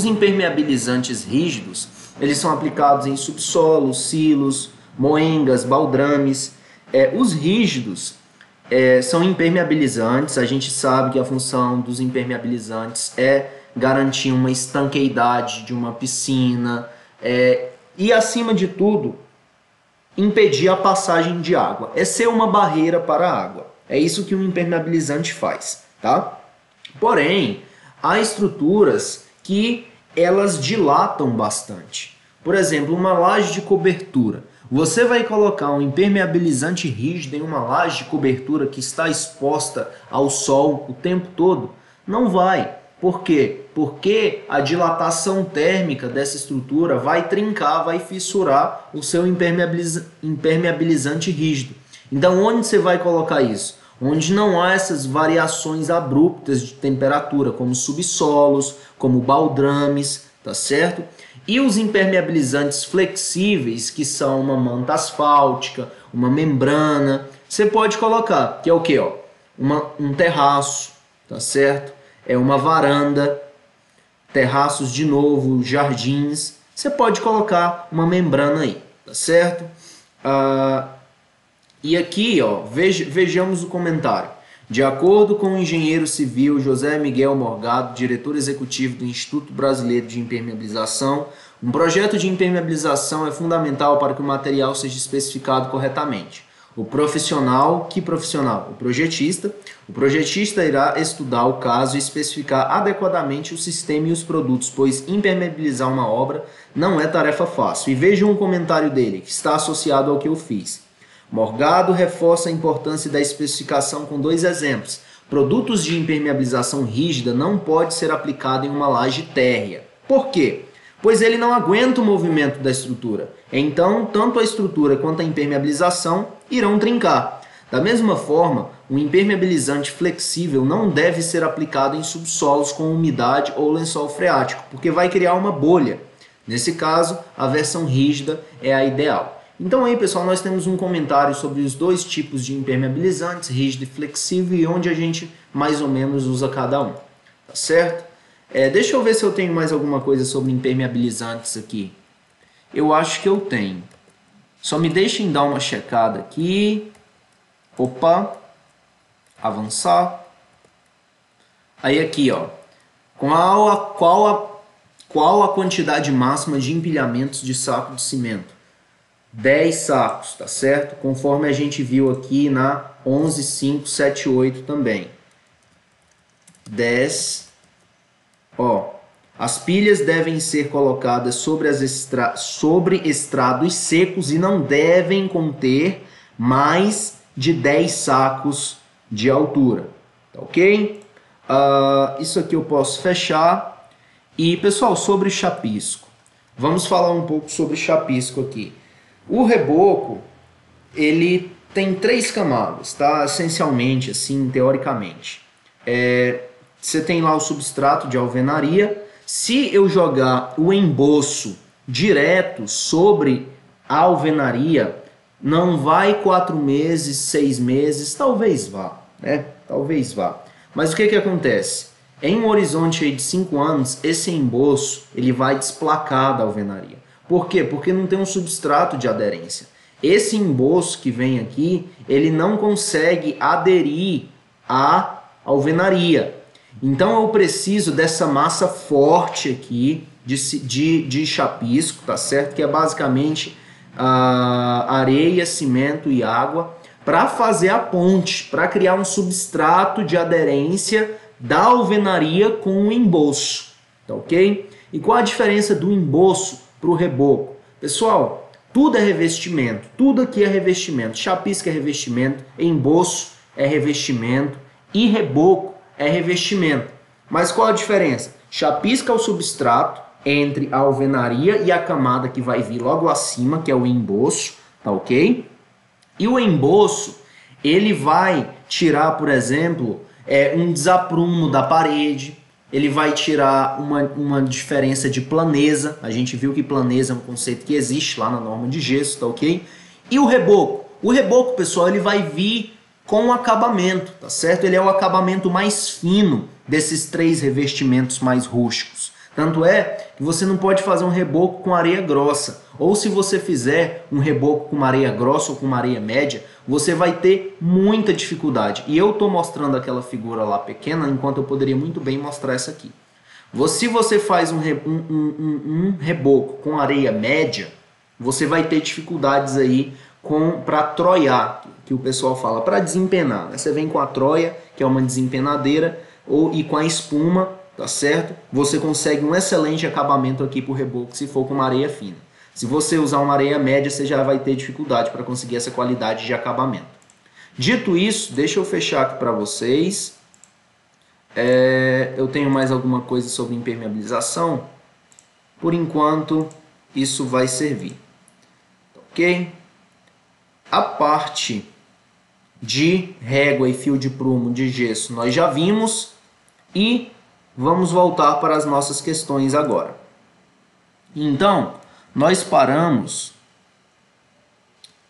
impermeabilizantes rígidos, eles são aplicados em subsolos, silos, moengas, baldrames. Os rígidos são impermeabilizantes. A gente sabe que a função dos impermeabilizantes é garantir uma estanqueidade de uma piscina e, acima de tudo, impedir a passagem de água. É ser uma barreira para a água. É isso que um impermeabilizante faz, tá? Porém, há estruturas que elas dilatam bastante. Por exemplo, uma laje de cobertura. Você vai colocar um impermeabilizante rígido em uma laje de cobertura que está exposta ao sol o tempo todo? Não vai. Por quê? Porque a dilatação térmica dessa estrutura vai trincar, vai fissurar o seu impermeabilizante rígido. Então, onde você vai colocar isso? Onde não há essas variações abruptas de temperatura, como subsolos, como baldrames, tá certo? E os impermeabilizantes flexíveis, que são uma manta asfáltica, uma membrana, você pode colocar, que é o quê? Um terraço, tá certo? Uma varanda, terraços de novo, jardins. Você pode colocar uma membrana aí, tá certo? E aqui, vejamos o comentário. De acordo com o engenheiro civil José Miguel Morgado, diretor executivo do Instituto Brasileiro de Impermeabilização, um projeto de impermeabilização é fundamental para que o material seja especificado corretamente. O profissional, que profissional? O projetista. O projetista irá estudar o caso e especificar adequadamente o sistema e os produtos, pois impermeabilizar uma obra não é tarefa fácil. E veja um comentário dele, que está associado ao que eu fiz. Morgado reforça a importância da especificação com 2 exemplos. Produtos de impermeabilização rígida não pode ser aplicado em uma laje térrea. Por quê? Pois ele não aguenta o movimento da estrutura. Então, tanto a estrutura quanto a impermeabilização irão trincar. Da mesma forma, um impermeabilizante flexível não deve ser aplicado em subsolos com umidade ou lençol freático, porque vai criar uma bolha. Nesse caso, a versão rígida é a ideal. Então aí, pessoal, nós temos um comentário sobre os 2 tipos de impermeabilizantes, rígido e flexível, e onde a gente mais ou menos usa cada um. Tá certo? Deixa eu ver se eu tenho mais alguma coisa sobre impermeabilizantes aqui. Eu acho que eu tenho. Só me deixem dar uma checada aqui. Opa. Avançar. Aí aqui, ó. Qual a quantidade máxima de empilhamentos de saco de cimento? 10 sacos, tá certo? Conforme a gente viu aqui na 11.578 também. 10. Ó, as pilhas devem ser colocadas sobre estrados secos e não devem conter mais de 10 sacos de altura, tá ok? Isso aqui eu posso fechar. E, pessoal, sobre chapisco. Vamos falar um pouco sobre chapisco aqui. O reboco, ele tem 3 camadas, tá? Essencialmente, assim, teoricamente. Você tem lá o substrato de alvenaria. Se eu jogar o emboço direto sobre a alvenaria, não vai 4 meses, 6 meses, talvez vá, né? Talvez vá. Mas o que acontece? Em um horizonte aí de 5 anos, esse emboço ele vai desplacar da alvenaria. Por quê? Porque não tem um substrato de aderência. Esse emboço que vem aqui, ele não consegue aderir à alvenaria. Então eu preciso dessa massa forte aqui de chapisco, tá certo? Que é basicamente areia, cimento e água, para fazer a ponte, para criar um substrato de aderência da alvenaria com o emboço, tá ok? E qual a diferença do emboço para o reboco? Pessoal, tudo é revestimento, tudo aqui é revestimento. Chapisco é revestimento, emboço é revestimento e reboco é revestimento. Mas qual a diferença? Chapisco é o substrato entre a alvenaria e a camada que vai vir logo acima, que é o emboço, tá ok? E o emboço, ele vai tirar, por exemplo, um desaprumo da parede, ele vai tirar uma diferença de planeza. A gente viu que planeza é um conceito que existe lá na norma de gesso, tá ok? E o reboco? O reboco, pessoal, ele vai vir com acabamento, tá certo? Ele é o acabamento mais fino desses 3 revestimentos mais rústicos. Tanto é que você não pode fazer um reboco com areia grossa. Ou se você fizer um reboco com uma areia grossa ou com uma areia média, você vai ter muita dificuldade. E eu estou mostrando aquela figura lá pequena, enquanto eu poderia muito bem mostrar essa aqui. Se você faz um reboco com areia média, você vai ter dificuldades aí para troiar, que o pessoal fala, para desempenar. Você vem com a troia, que é uma desempenadeira, e com a espuma, tá certo? Você consegue um excelente acabamento aqui para o reboco se for com uma areia fina. Se você usar uma areia média, você já vai ter dificuldade para conseguir essa qualidade de acabamento. Dito isso, deixa eu fechar aqui para vocês. Eu tenho mais alguma coisa sobre impermeabilização? Por enquanto, isso vai servir. Ok? A parte de régua e fio de prumo de gesso nós já vimos e vamos voltar para as nossas questões agora. Então, nós paramos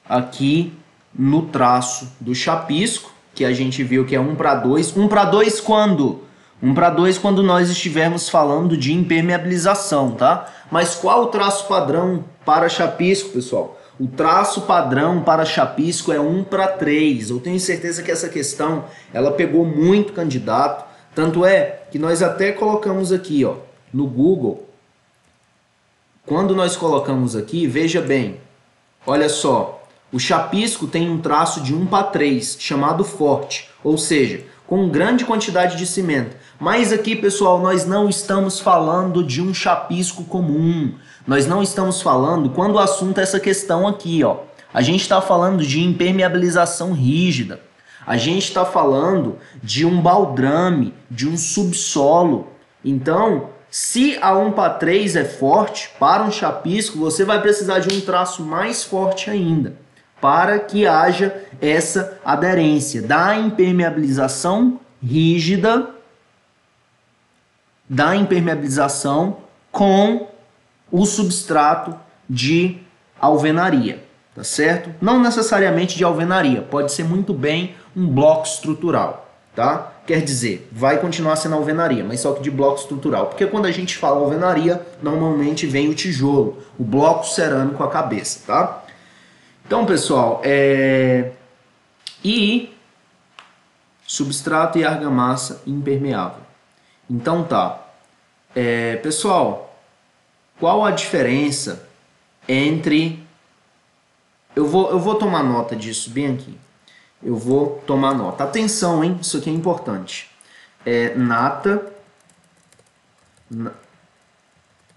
aqui no traço do chapisco, que a gente viu que é 1:2. 1:2 quando? 1:2 quando nós estivermos falando de impermeabilização, tá? Mas qual o traço padrão para chapisco, pessoal? O traço padrão para chapisco é 1:3. Eu tenho certeza que essa questão ela pegou muito candidato. Tanto é que nós até colocamos aqui, ó, no Google. Quando nós colocamos aqui, veja bem, olha só, o chapisco tem um traço de 1:3, chamado forte, ou seja, com grande quantidade de cimento. Mas aqui, pessoal, nós não estamos falando de um chapisco comum. Nós não estamos falando, quando o assunto é essa questão aqui, ó. A gente está falando de impermeabilização rígida. A gente está falando de um baldrame, de um subsolo. Então, se a 1:3 é forte, para um chapisco, você vai precisar de um traço mais forte ainda, para que haja essa aderência da impermeabilização rígida, da impermeabilização com o substrato de alvenaria, tá certo? Não necessariamente de alvenaria, pode ser muito bem um bloco estrutural, tá? Quer dizer, vai continuar sendo alvenaria, mas só que de bloco estrutural, porque quando a gente fala alvenaria, normalmente vem o tijolo, o bloco cerâmico à cabeça, tá? Então, pessoal, e substrato e argamassa impermeável. Então tá, pessoal, qual a diferença entre... Eu vou tomar nota disso bem aqui. Eu vou tomar nota. Atenção, hein? Isso aqui é importante.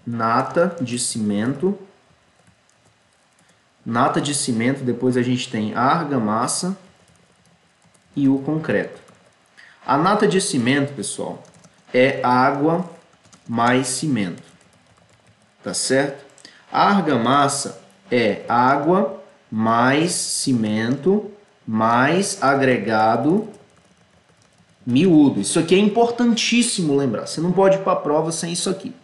Nata de cimento. Nata de cimento, depois a gente tem a argamassa e o concreto. A nata de cimento, pessoal, é água mais cimento, tá certo? A argamassa é água mais cimento mais agregado miúdo. Isso aqui é importantíssimo lembrar. Você não pode ir para a prova sem isso aqui.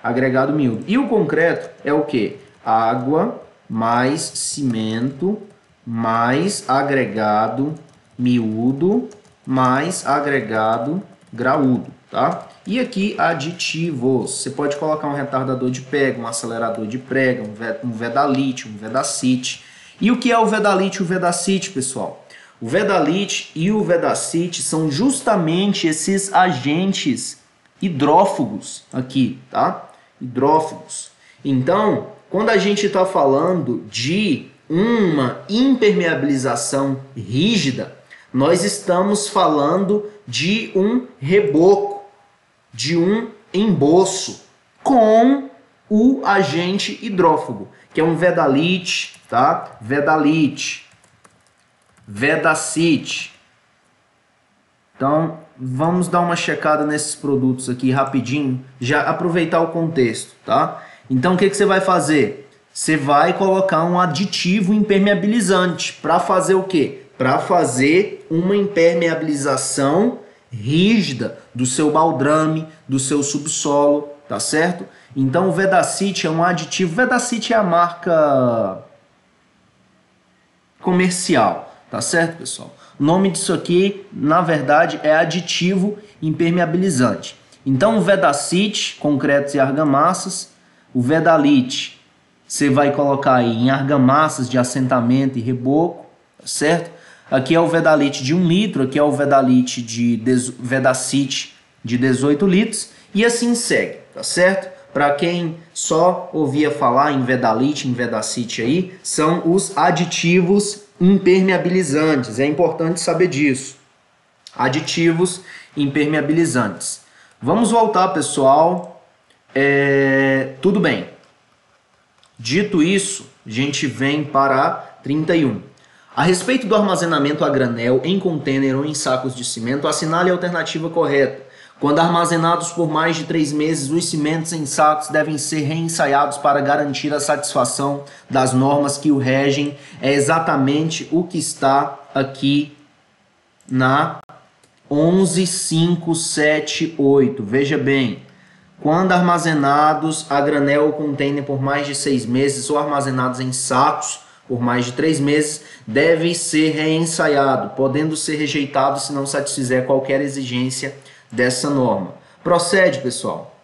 Agregado miúdo. E o concreto é o quê? Água mais cimento mais agregado miúdo mais agregado graúdo, tá? E aqui aditivos. Você pode colocar um retardador de prega, um acelerador de prega, um vedalite, um vedacite. E o que é o vedalite e o vedacite, pessoal? O vedalite e o vedacite são justamente esses agentes hidrófugos aqui, tá? Hidrófugos. Então, quando a gente está falando de uma impermeabilização rígida, nós estamos falando de um reboco, de um emboço com o agente hidrófugo, que é um vedalite, tá? Vedalite, vedacite. Então, vamos dar uma checada nesses produtos aqui rapidinho, já aproveitar o contexto, tá? Então, o que você vai fazer? Você vai colocar um aditivo impermeabilizante para fazer o quê? Para fazer uma impermeabilização rígida do seu baldrame, do seu subsolo, tá certo? Então o vedacite é um aditivo. Vedacite é a marca comercial, tá certo, pessoal? O nome disso aqui, na verdade, é aditivo impermeabilizante. Então o vedacite, concretos e argamassas, o vedalite, você vai colocar aí em argamassas de assentamento e reboco, tá certo? Aqui é o vedalite de 1 litro, aqui é o vedalite de vedacite de 18 litros e assim segue, tá certo? Para quem só ouvia falar em vedalite, em vedacite aí, são os aditivos impermeabilizantes. É importante saber disso. Aditivos impermeabilizantes. Vamos voltar, pessoal. Tudo bem. Dito isso, a gente vem para 31. A respeito do armazenamento a granel em contêiner ou em sacos de cimento, assinale a alternativa correta. Quando armazenados por mais de 3 meses, os cimentos em sacos devem ser reensaiados para garantir a satisfação das normas que o regem. É exatamente o que está aqui na 11578. Veja bem, quando armazenados a granel ou contêiner por mais de 6 meses ou armazenados em sacos por mais de 3 meses, deve ser reensaiado, podendo ser rejeitado se não satisfizer qualquer exigência dessa norma. Procede, pessoal.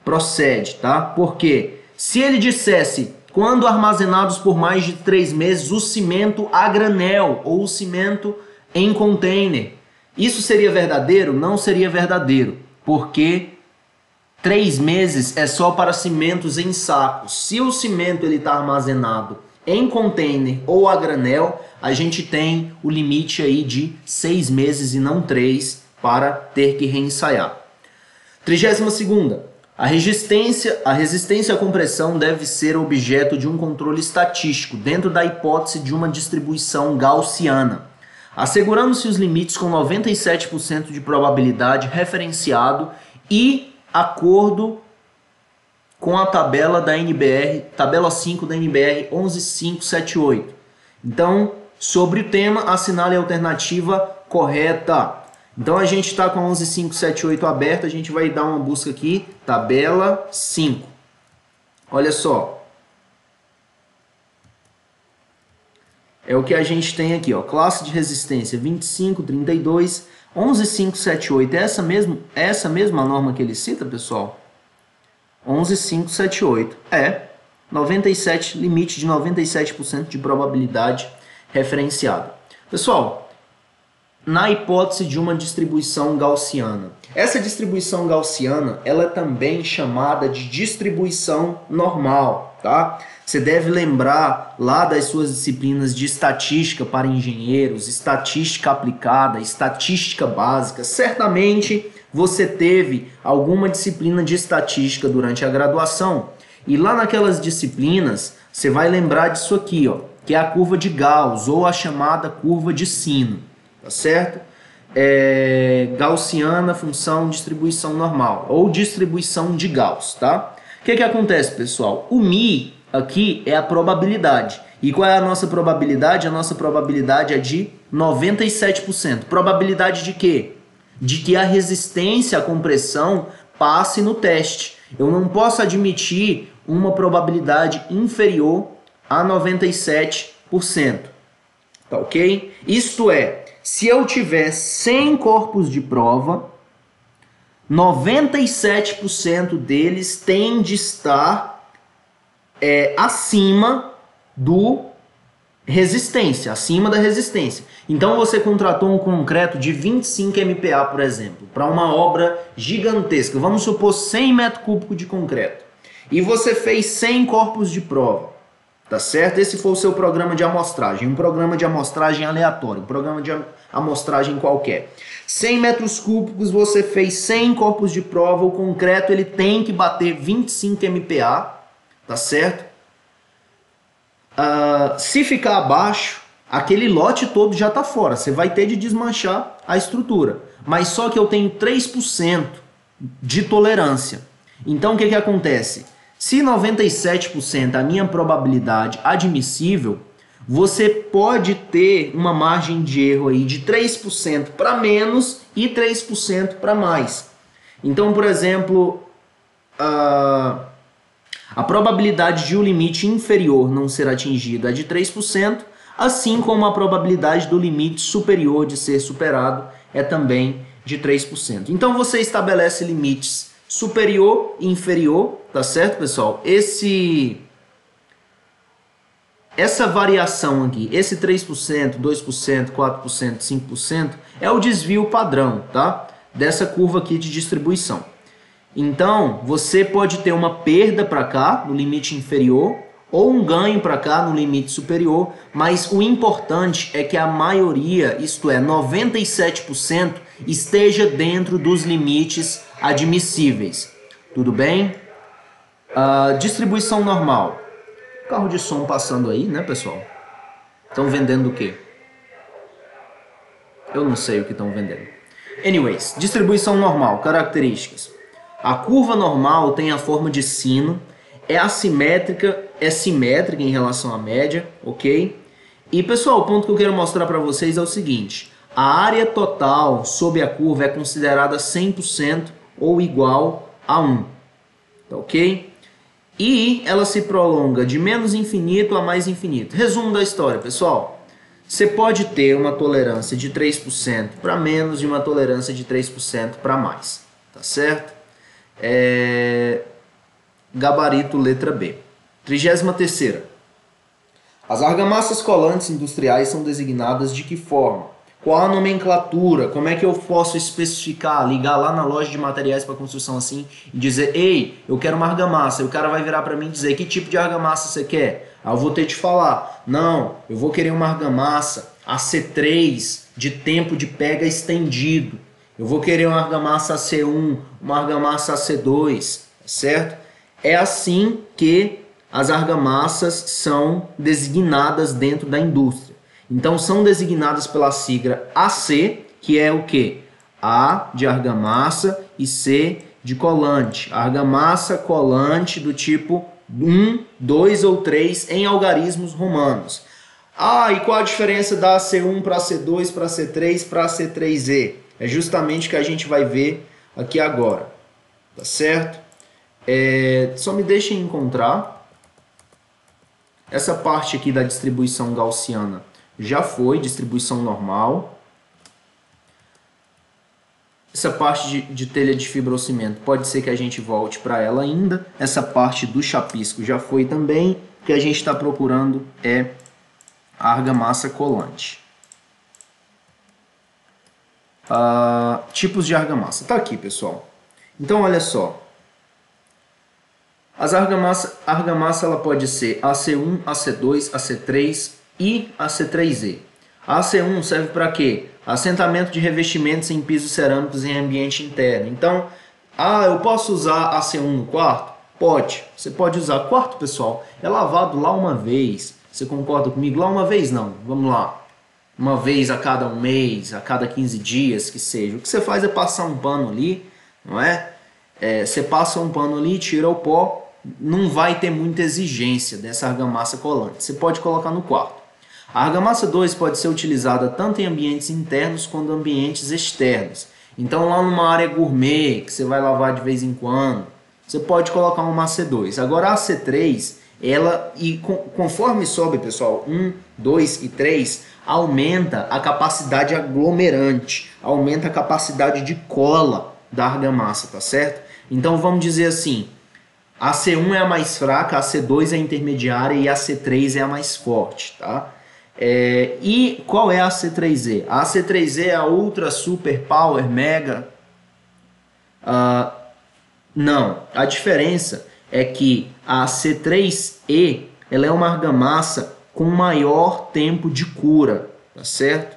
Procede, tá? Porque se ele dissesse quando armazenados por mais de 3 meses, o cimento a granel ou o cimento em container. Isso seria verdadeiro? Não seria verdadeiro, porque 3 meses é só para cimentos em sacos. Se o cimento está armazenado em container ou a granel, a gente tem o limite aí de 6 meses e não 3 para ter que reensaiar. 32ª. A resistência à compressão deve ser objeto de um controle estatístico dentro da hipótese de uma distribuição gaussiana, assegurando-se os limites com 97% de probabilidade referenciado e acordo com a tabela da NBR, tabela 5 da NBR 11578. Então, sobre o tema, assinale a alternativa correta. Então, a gente está com a 11578 aberta, a gente vai dar uma busca aqui, tabela 5. Olha só. É o que a gente tem aqui, ó, classe de resistência 25, 32, 11578. É essa mesma norma que ele cita, pessoal? 11578. É 97, limite de 97% de probabilidade referenciada. Pessoal, na hipótese de uma distribuição gaussiana. Essa distribuição gaussiana, ela é também chamada de distribuição normal, tá? Você deve lembrar lá das suas disciplinas de estatística para engenheiros, estatística aplicada, estatística básica. Certamente você teve alguma disciplina de estatística durante a graduação. E lá naquelas disciplinas, você vai lembrar disso aqui, ó, que é a curva de Gauss ou a chamada curva de sino, tá certo? Gaussiana, função, distribuição normal ou distribuição de Gauss, tá? O que acontece, pessoal? O μ aqui é a probabilidade. E qual é a nossa probabilidade? A nossa probabilidade é de 97%. Probabilidade de quê? De que a resistência à compressão passe no teste. Eu não posso admitir uma probabilidade inferior a 97%. Tá ok? Isto é, se eu tiver 100 corpos de prova, 97% deles têm de estar acima acima da resistência. Então você contratou um concreto de 25 MPa, por exemplo, para uma obra gigantesca. Vamos supor 100 metros cúbicos de concreto. E você fez 100 corpos de prova, tá certo? Esse foi o seu programa de amostragem, um programa de amostragem aleatório, um programa de amostragem qualquer. 100 metros cúbicos, você fez 100 corpos de prova, o concreto ele tem que bater 25 MPa, tá certo? Se ficar abaixo, aquele lote todo já está fora. Você vai ter de desmanchar a estrutura. Mas só que eu tenho 3% de tolerância. Então o que acontece? Se 97% é a minha probabilidade admissível, você pode ter uma margem de erro aí de 3% para menos e 3% para mais. Então, por exemplo, a probabilidade de um limite inferior não ser atingido é de 3%, assim como a probabilidade do limite superior de ser superado é também de 3%. Então você estabelece limites superior e inferior, tá certo, pessoal? Essa variação aqui, esse 3%, 2%, 4%, 5% é o desvio padrão, tá? Dessa curva aqui de distribuição. Então, você pode ter uma perda para cá, no limite inferior, ou um ganho para cá, no limite superior, mas o importante é que a maioria, isto é, 97%, esteja dentro dos limites admissíveis. Tudo bem? Distribuição normal. Carro de som passando aí, né, pessoal? Estão vendendo o quê? Eu não sei o que estão vendendo. Anyways, distribuição normal, características. A curva normal tem a forma de sino, é assimétrica, é simétrica em relação à média, ok? E pessoal, o ponto que eu quero mostrar para vocês é o seguinte: a área total sob a curva é considerada 100% ou igual a 1, tá ok? E ela se prolonga de menos infinito a mais infinito. Resumo da história, pessoal. Você pode ter uma tolerância de 3% para menos e uma tolerância de 3% para mais, tá certo? Gabarito letra B. 33ª. As argamassas colantes industriais são designadas de que forma? Qual a nomenclatura? Como é que eu posso especificar, ligar lá na loja de materiais para construção assim e dizer, ei, eu quero uma argamassa. E o cara vai virar para mim e dizer, que tipo de argamassa você quer? Aí eu vou ter que falar, não, eu vou querer uma argamassa AC3 de tempo de pega estendido. Eu vou querer uma argamassa AC1, uma argamassa AC2, certo? É assim que as argamassas são designadas dentro da indústria. Então são designadas pela sigla AC, que é o quê? A de argamassa e C de colante. Argamassa colante do tipo 1, 2 ou 3 em algarismos romanos. Ah, e qual a diferença da AC1 para AC2, para AC3, para AC3E? É justamente o que a gente vai ver aqui agora, tá certo? Só me deixem encontrar. Essa parte aqui da distribuição gaussiana já foi, distribuição normal. Essa parte de telha de fibrocimento pode ser que a gente volte para ela ainda. Essa parte do chapisco já foi também. O que a gente está procurando é a argamassa colante. Tipos de argamassa. Está aqui, pessoal. Então, olha só. A argamassa ela pode ser AC1, AC2, AC3 e AC3E. A AC1 serve para quê? Assentamento de revestimentos em pisos cerâmicos em ambiente interno. Então, eu posso usar AC1 no quarto? Pode. Você pode usar. Quarto, pessoal, é lavado lá uma vez. Você concorda comigo? Lá uma vez não. Vamos lá. Uma vez a cada um mês, a cada 15 dias, que seja. O que você faz é passar um pano ali, não é? Você passa um pano ali, tira o pó. Não vai ter muita exigência dessa argamassa colante. Você pode colocar no quarto. A argamassa 2 pode ser utilizada tanto em ambientes internos quanto em ambientes externos. Então lá numa área gourmet, que você vai lavar de vez em quando, você pode colocar uma AC2. Agora a AC3, ela, conforme sobe, pessoal, 1, 2 e 3, aumenta a capacidade aglomerante, aumenta a capacidade de cola da argamassa, tá certo? Então vamos dizer assim, a C1 é a mais fraca, a C2 é a intermediária e a C3 é a mais forte, tá? E qual é a C3E? A C3E é a Ultra Super Power Mega? Não, a diferença é que a C3E ela é uma argamassa com maior tempo de cura, tá certo?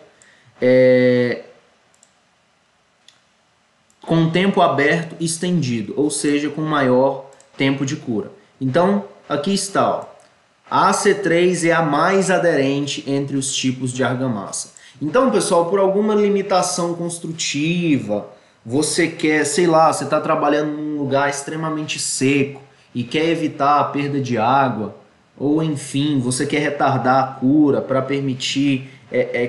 Com tempo aberto estendido, ou seja, com maior tempo de cura. Então, aqui está, ó. A C3 é a mais aderente entre os tipos de argamassa. Então, pessoal, por alguma limitação construtiva, você quer, sei lá, você está trabalhando num lugar extremamente seco e quer evitar a perda de água, ou enfim, você quer retardar a cura para permitir,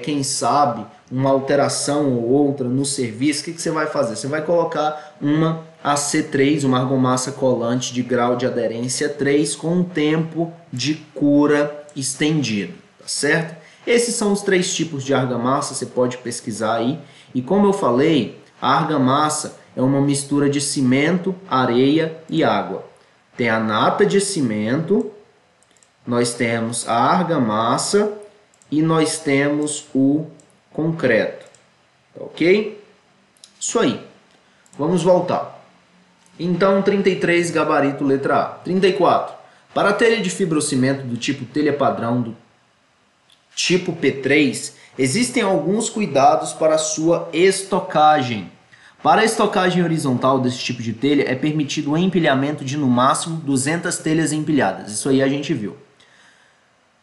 quem sabe, uma alteração ou outra no serviço, o que você vai fazer? Você vai colocar uma AC3, uma argamassa colante de grau de aderência 3 com um tempo de cura estendido, tá certo? Esses são os 3 tipos de argamassa, você pode pesquisar aí. E como eu falei, a argamassa é uma mistura de cimento, areia e água. Tem a nata de cimento, nós temos a argamassa e nós temos o concreto, ok? Isso aí. Vamos voltar. Então, 33, gabarito letra A. 34. Para a telha de fibrocimento do tipo telha padrão do tipo P3, existem alguns cuidados para a sua estocagem. Para a estocagem horizontal desse tipo de telha, é permitido o empilhamento de no máximo 200 telhas empilhadas. Isso aí a gente viu.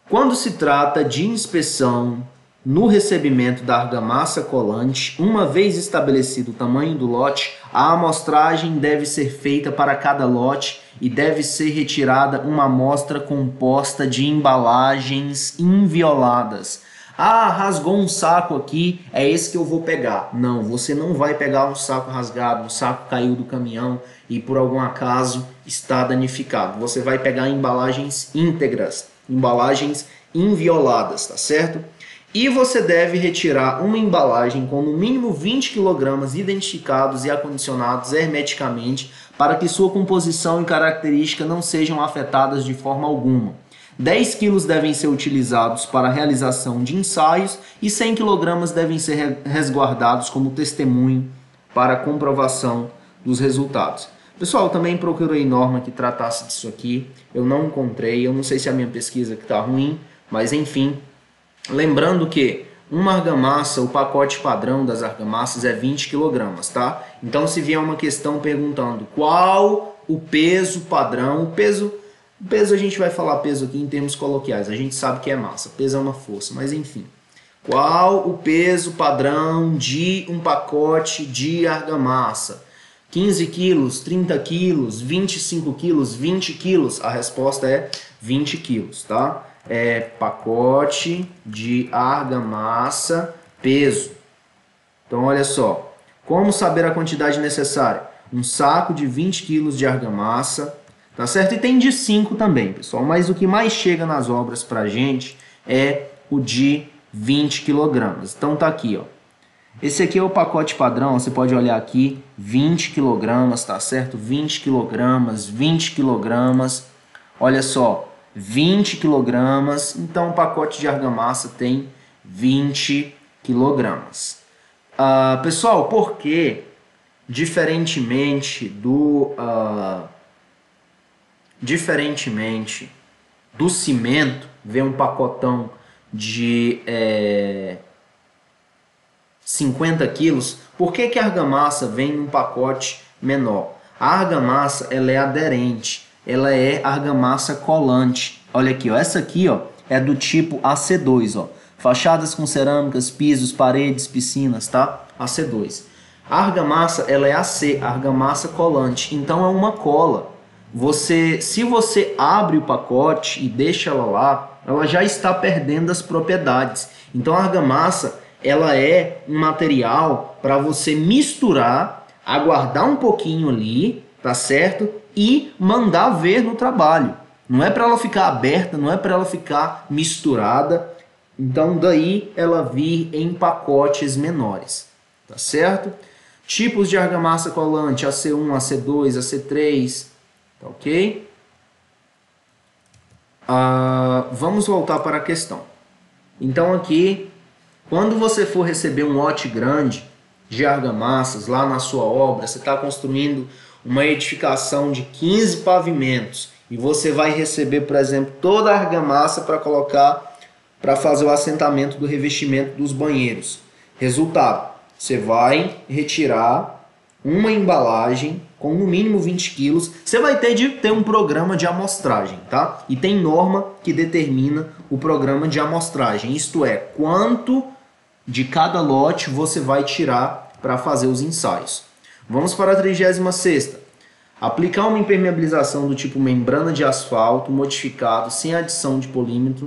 Quando se trata de inspeção no recebimento da argamassa colante, uma vez estabelecido o tamanho do lote, a amostragem deve ser feita para cada lote e deve ser retirada uma amostra composta de embalagens invioladas. Rasgou um saco aqui, é esse que eu vou pegar. Não, você não vai pegar um saco rasgado, um saco caiu do caminhão e por algum acaso está danificado. Você vai pegar embalagens íntegras, embalagens invioladas, tá certo? E você deve retirar uma embalagem com no mínimo 20 kg identificados e acondicionados hermeticamente para que sua composição e característica não sejam afetadas de forma alguma. 10 kg devem ser utilizados para a realização de ensaios e 100 kg devem ser resguardados como testemunho para a comprovação dos resultados. Pessoal, eu também procurei norma que tratasse disso aqui, eu não encontrei, eu não sei se é a minha pesquisa que está ruim, mas enfim. Lembrando que uma argamassa, o pacote padrão das argamassas é 20 kg, tá? Então se vier uma questão perguntando qual o peso padrão, o peso a gente vai falar peso aqui em termos coloquiais, a gente sabe que é massa, peso é uma força, mas enfim. Qual o peso padrão de um pacote de argamassa? 15 quilos, 30 quilos, 25 quilos, 20 quilos? A resposta é 20 quilos, tá? É pacote de argamassa, peso. Então, olha só. Como saber a quantidade necessária? Um saco de 20 quilos de argamassa, tá certo? E tem de 5 também, pessoal. Mas o que mais chega nas obras pra gente é o de 20 kg. Então, tá aqui, ó. Esse aqui é o pacote padrão, você pode olhar aqui, 20 kg, tá certo? 20 kg, 20 kg. Olha só. 20 kg, então o pacote de argamassa tem 20 kg. Pessoal, por que, diferentemente do cimento, vem um pacotão de 50 quilos, por que a argamassa vem num pacote menor? A argamassa ela é aderente. Ela é argamassa colante. Olha aqui, ó, essa aqui, ó, é do tipo AC2, ó. Fachadas com cerâmicas, pisos, paredes, piscinas, tá? AC2. A argamassa, ela é AC, argamassa colante. Então é uma cola. Se você abre o pacote e deixa ela lá, ela já está perdendo as propriedades. Então a argamassa, ela é um material para você misturar, aguardar um pouquinho ali, tá certo? E mandar ver no trabalho. Não é para ela ficar aberta, não é para ela ficar misturada. Então daí ela vir em pacotes menores, tá certo? Tipos de argamassa colante, AC1, AC2, AC3, tá ok? Vamos voltar para a questão. Então aqui, quando você for receber um lote grande de argamassas lá na sua obra, você está construindo uma edificação de 15 pavimentos e você vai receber, por exemplo, toda a argamassa para colocar, para fazer o assentamento do revestimento dos banheiros. Resultado, você vai retirar uma embalagem com no mínimo 20 quilos. Você vai ter um programa de amostragem, tá? E tem norma que determina o programa de amostragem, isto é, quanto de cada lote você vai tirar para fazer os ensaios. Vamos para a 36ª. Aplicar uma impermeabilização do tipo membrana de asfalto modificado sem adição de polímero,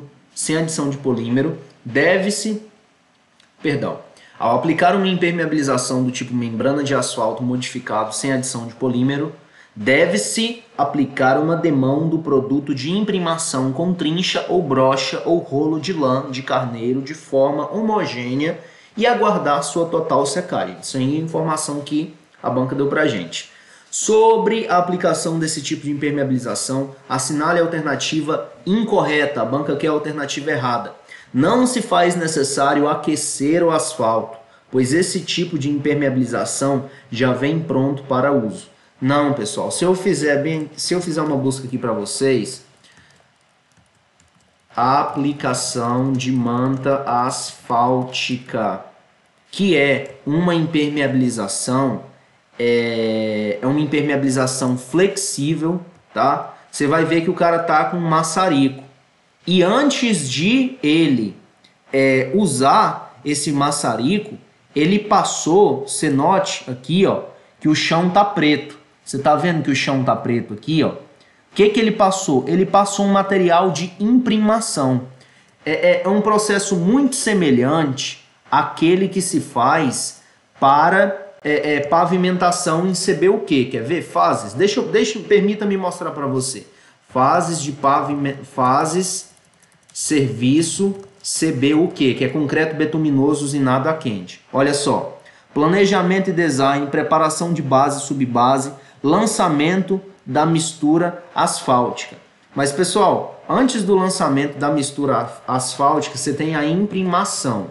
ao aplicar uma impermeabilização do tipo membrana de asfalto modificado sem adição de polímero, deve-se aplicar uma demão do produto de imprimação com trincha ou brocha ou rolo de lã de carneiro de forma homogênea e aguardar sua total secagem. Isso aí é informação que a banca deu pra gente. Sobre a aplicação desse tipo de impermeabilização, assinale a alternativa incorreta, a banca quer a alternativa errada. Não se faz necessário aquecer o asfalto, pois esse tipo de impermeabilização já vem pronto para uso. Não, pessoal, se eu fizer uma busca aqui para vocês, a aplicação de manta asfáltica, que é uma impermeabilização, é uma impermeabilização flexível, tá? Você vai ver que o cara tá com um maçarico. E antes de ele usar esse maçarico, ele passou, você note aqui, ó, que o chão tá preto. Você tá vendo que o chão tá preto aqui, ó? O que ele passou? Ele passou um material de imprimação. É um processo muito semelhante àquele que se faz para pavimentação em CBUQ. Quer ver? Fases. Permita-me mostrar para você. Fases de pavimento, fases, serviço CB o quê? Que é concreto betuminoso usinado a quente. Olha só, planejamento e design, preparação de base e subbase, lançamento da mistura asfáltica. Mas pessoal, antes do lançamento da mistura asfáltica, você tem a imprimação.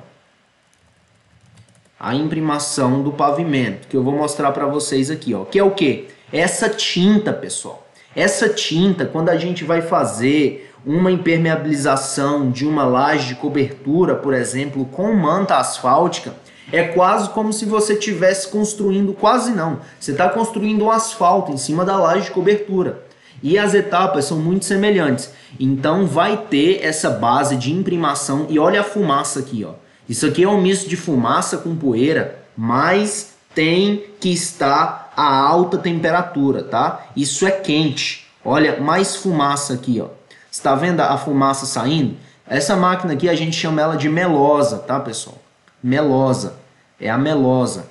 A imprimação do pavimento, que eu vou mostrar para vocês aqui, ó. Que é o quê? Essa tinta, pessoal. Essa tinta, quando a gente vai fazer uma impermeabilização de uma laje de cobertura, por exemplo, com manta asfáltica, é quase como se você estivesse construindo, quase não, você está construindo um asfalto em cima da laje de cobertura. E as etapas são muito semelhantes. Então vai ter essa base de imprimação e olha a fumaça aqui, ó. Isso aqui é um misto de fumaça com poeira, mas tem que estar a alta temperatura, tá? Isso é quente. Olha, mais fumaça aqui, ó. Está vendo a fumaça saindo? Essa máquina aqui a gente chama ela de melosa, tá, pessoal? Melosa. É a melosa.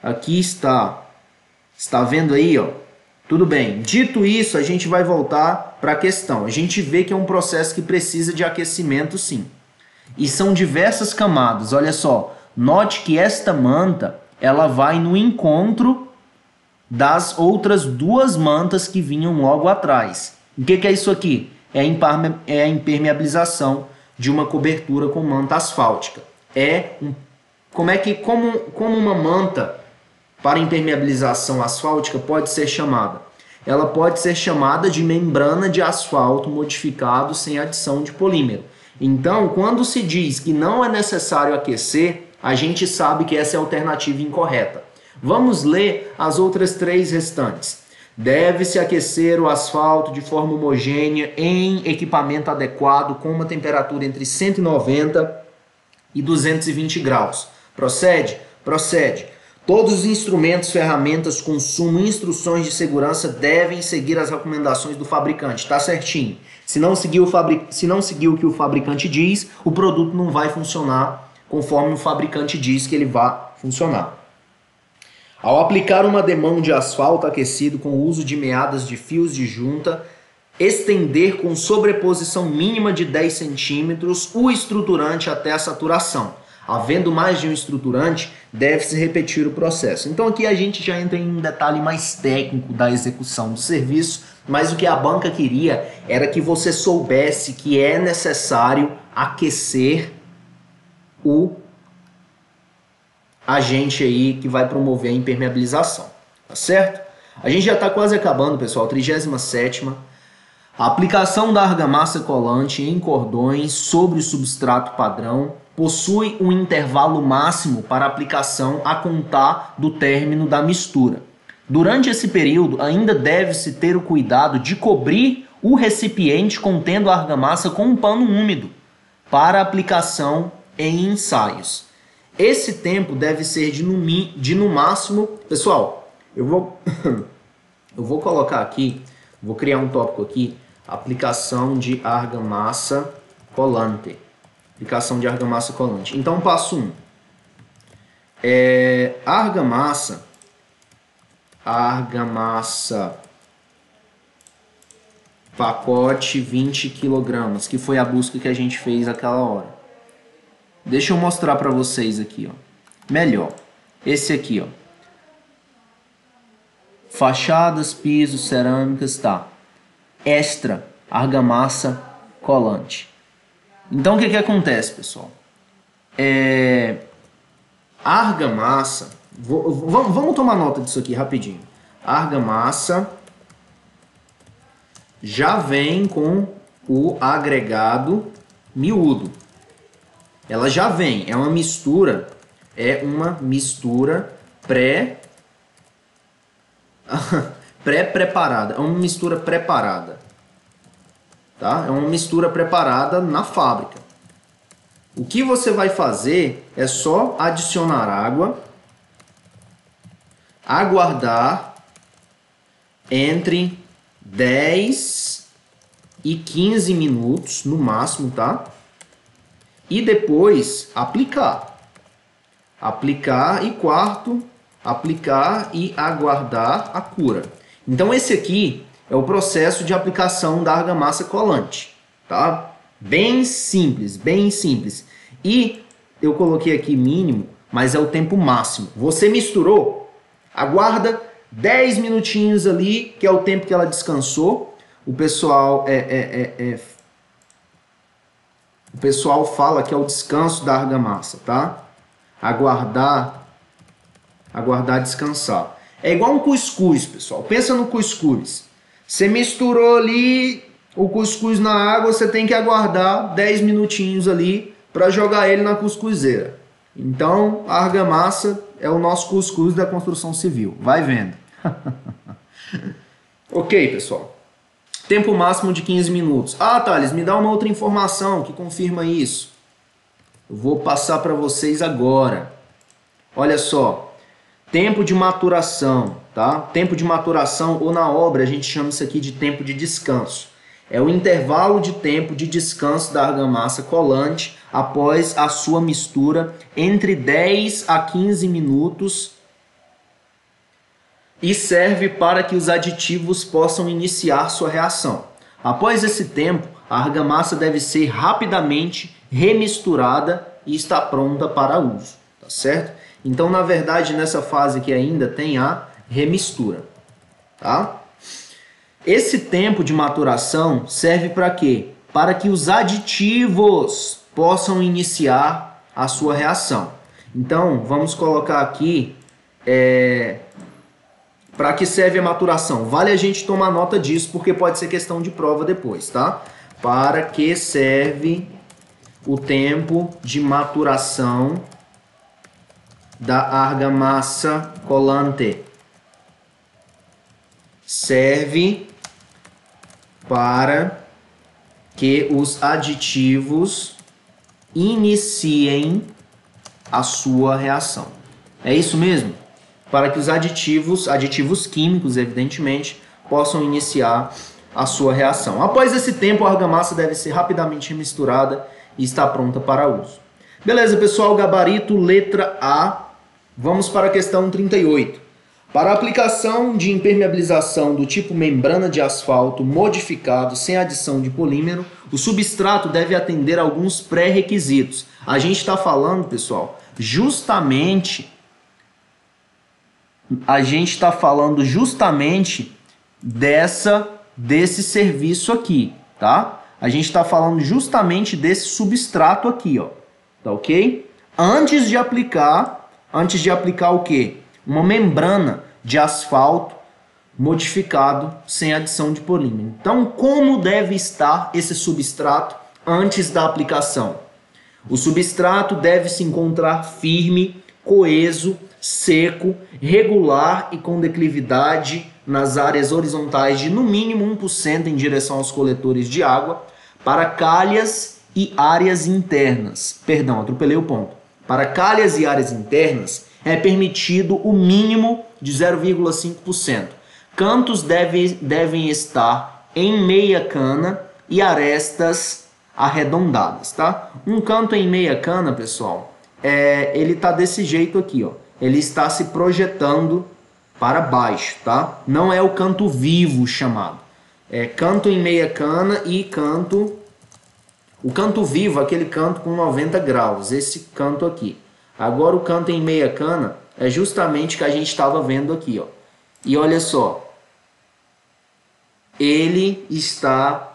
Aqui está. Está vendo aí, ó? Tudo bem. Dito isso, a gente vai voltar para a questão. A gente vê que é um processo que precisa de aquecimento, sim. E são diversas camadas. Olha só. Note que esta manta, ela vai no encontro das outras duas mantas que vinham logo atrás. O que é isso aqui? É a impermeabilização de uma cobertura com manta asfáltica. Como uma manta para impermeabilização asfáltica pode ser chamada? Ela pode ser chamada de membrana de asfalto modificado sem adição de polímero. Então, quando se diz que não é necessário aquecer, a gente sabe que essa é a alternativa incorreta. Vamos ler as outras três restantes. Deve-se aquecer o asfalto de forma homogênea em equipamento adequado com uma temperatura entre 190 e 220 graus. Procede? Procede. Todos os instrumentos, ferramentas, consumo e instruções de segurança devem seguir as recomendações do fabricante. Tá certinho. Se não seguir o que o fabricante diz, o produto não vai funcionar conforme o fabricante diz que ele vai funcionar. Ao aplicar uma demão de asfalto aquecido com o uso de meadas de fios de junta, estender com sobreposição mínima de 10 centímetros o estruturante até a saturação. Havendo mais de um estruturante, deve-se repetir o processo. Então aqui a gente já entra em um detalhe mais técnico da execução do serviço, mas o que a banca queria era que você soubesse que é necessário aquecer o agente aí que vai promover a impermeabilização, tá certo? A gente já está quase acabando, pessoal, 37ª. A aplicação da argamassa colante em cordões sobre o substrato padrão possui um intervalo máximo para aplicação a contar do término da mistura. Durante esse período, ainda deve-se ter o cuidado de cobrir o recipiente contendo a argamassa com um pano úmido para aplicação em ensaios. Esse tempo deve ser de no máximo... Pessoal, eu vou colocar aqui, vou criar um tópico aqui, aplicação de argamassa colante. Aplicação de argamassa colante. Então, passo 1. Argamassa pacote 20 kg, que foi a busca que a gente fez aquela hora. Deixa eu mostrar para vocês aqui, ó. Melhor. Esse aqui, ó. Fachadas, pisos, cerâmicas, tá. Extra, argamassa colante. Então o que acontece, pessoal? A argamassa, vamos tomar nota disso aqui rapidinho. A argamassa já vem com o agregado miúdo. Ela já vem, é uma mistura pré-preparada, é uma mistura preparada. Tá? É uma mistura preparada na fábrica. O que você vai fazer é só adicionar água, aguardar entre 10 e 15 minutos no máximo, tá? E depois aplicar. Aplicar e aguardar a cura. Então esse aqui é o processo de aplicação da argamassa colante, tá? Bem simples, bem simples. E eu coloquei aqui mínimo, mas é o tempo máximo. Você misturou, aguarda 10 minutinhos ali, que é o tempo que ela descansou. O pessoal o pessoal fala que é o descanso da argamassa, tá? Aguardar descansar. É igual um cuscuz, pessoal. Pensa no cuscuz. Você misturou ali o cuscuz na água, você tem que aguardar 10 minutinhos ali para jogar ele na cuscuzeira. Então, a argamassa é o nosso cuscuz da construção civil. Vai vendo. Ok, pessoal. Tempo máximo de 15 minutos. Ah, Thales, me dá uma outra informação que confirma isso. Eu vou passar para vocês agora. Olha só. Tempo de maturação, tá? Tempo de maturação, ou na obra a gente chama isso aqui de tempo de descanso. É o intervalo de tempo de descanso da argamassa colante após a sua mistura entre 10 a 15 minutos e serve para que os aditivos possam iniciar sua reação. Após esse tempo, a argamassa deve ser rapidamente remisturada e está pronta para uso, tá certo? Então, na verdade, nessa fase aqui ainda tem a remistura, tá? Esse tempo de maturação serve para quê? Para que os aditivos possam iniciar a sua reação. Então, vamos colocar aqui para que serve a maturação. Vale a gente tomar nota disso, porque pode ser questão de prova depois, tá? Para que serve o tempo de maturação da argamassa colante? Serve para que os aditivos iniciem a sua reação. É isso mesmo? Para que os aditivos químicos, evidentemente, possam iniciar a sua reação. Após esse tempo, a argamassa deve ser rapidamente remisturada e está pronta para uso. Beleza, pessoal? Gabarito, letra A. Vamos para a questão 38. Para a aplicação de impermeabilização do tipo membrana de asfalto modificado sem adição de polímero, o substrato deve atender a alguns pré-requisitos. A gente está falando, pessoal, justamente desse serviço aqui, tá? A gente está falando justamente desse substrato aqui, ó, tá ok? Antes de aplicar o quê? Uma membrana de asfalto modificado sem adição de polímero. Então, como deve estar esse substrato antes da aplicação? O substrato deve se encontrar firme, coeso, seco, regular e com declividade nas áreas horizontais de no mínimo 1% em direção aos coletores de água, para calhas e áreas internas. Perdão, atropelei o ponto. Para calhas e áreas internas é permitido o mínimo de 0,5%. Cantos devem estar em meia cana e arestas arredondadas, tá? Um canto em meia cana, pessoal, ele está desse jeito aqui, ó. Ele está se projetando para baixo, tá? Não é o canto vivo chamado. É canto em meia cana e canto... O canto vivo, aquele canto com 90 graus, esse canto aqui. Agora o canto em meia cana é justamente o que a gente estava vendo aqui, ó. E olha só, ele está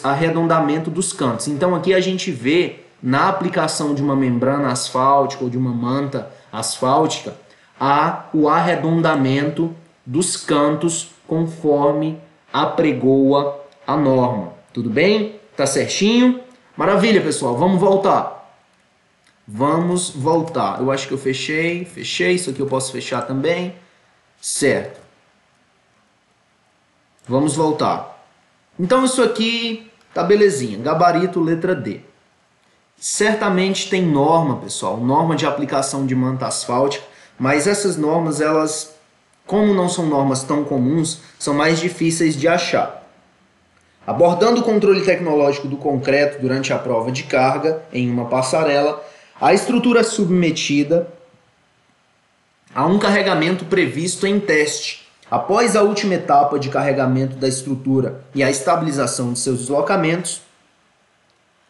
arredondamento dos cantos. Então aqui a gente vê na aplicação de uma membrana asfáltica ou de uma manta asfáltica o arredondamento dos cantos conforme apregoa a norma. Tudo bem? Tá certinho? Maravilha, pessoal. Vamos voltar. Vamos voltar. Eu acho que eu fechei. Isso aqui eu posso fechar também. Certo. Vamos voltar. Então isso aqui tá belezinha. Gabarito, letra D. Certamente tem norma, pessoal. Norma de aplicação de manta asfáltica. Mas essas normas, elas, como não são normas tão comuns, são mais difíceis de achar. Abordando o controle tecnológico do concreto durante a prova de carga em uma passarela, a estrutura é submetida a um carregamento previsto em teste. Após a última etapa de carregamento da estrutura e a estabilização de seus deslocamentos,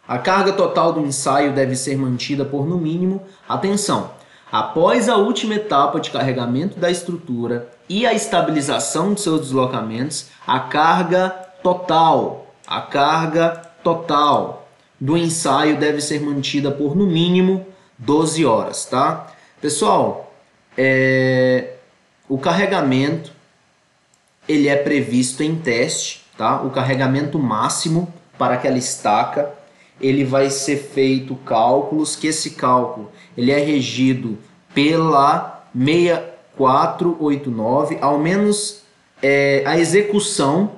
A carga total do ensaio deve ser mantida por no mínimo, atenção, após a última etapa de carregamento da estrutura e a estabilização de seus deslocamentos, a carga total do ensaio deve ser mantida por no mínimo 12 horas, tá? Pessoal, o carregamento ele é previsto em teste, tá? O carregamento máximo para aquela estaca, ele vai ser feito cálculos, que esse cálculo ele é regido pela 6489, ao menos a execução,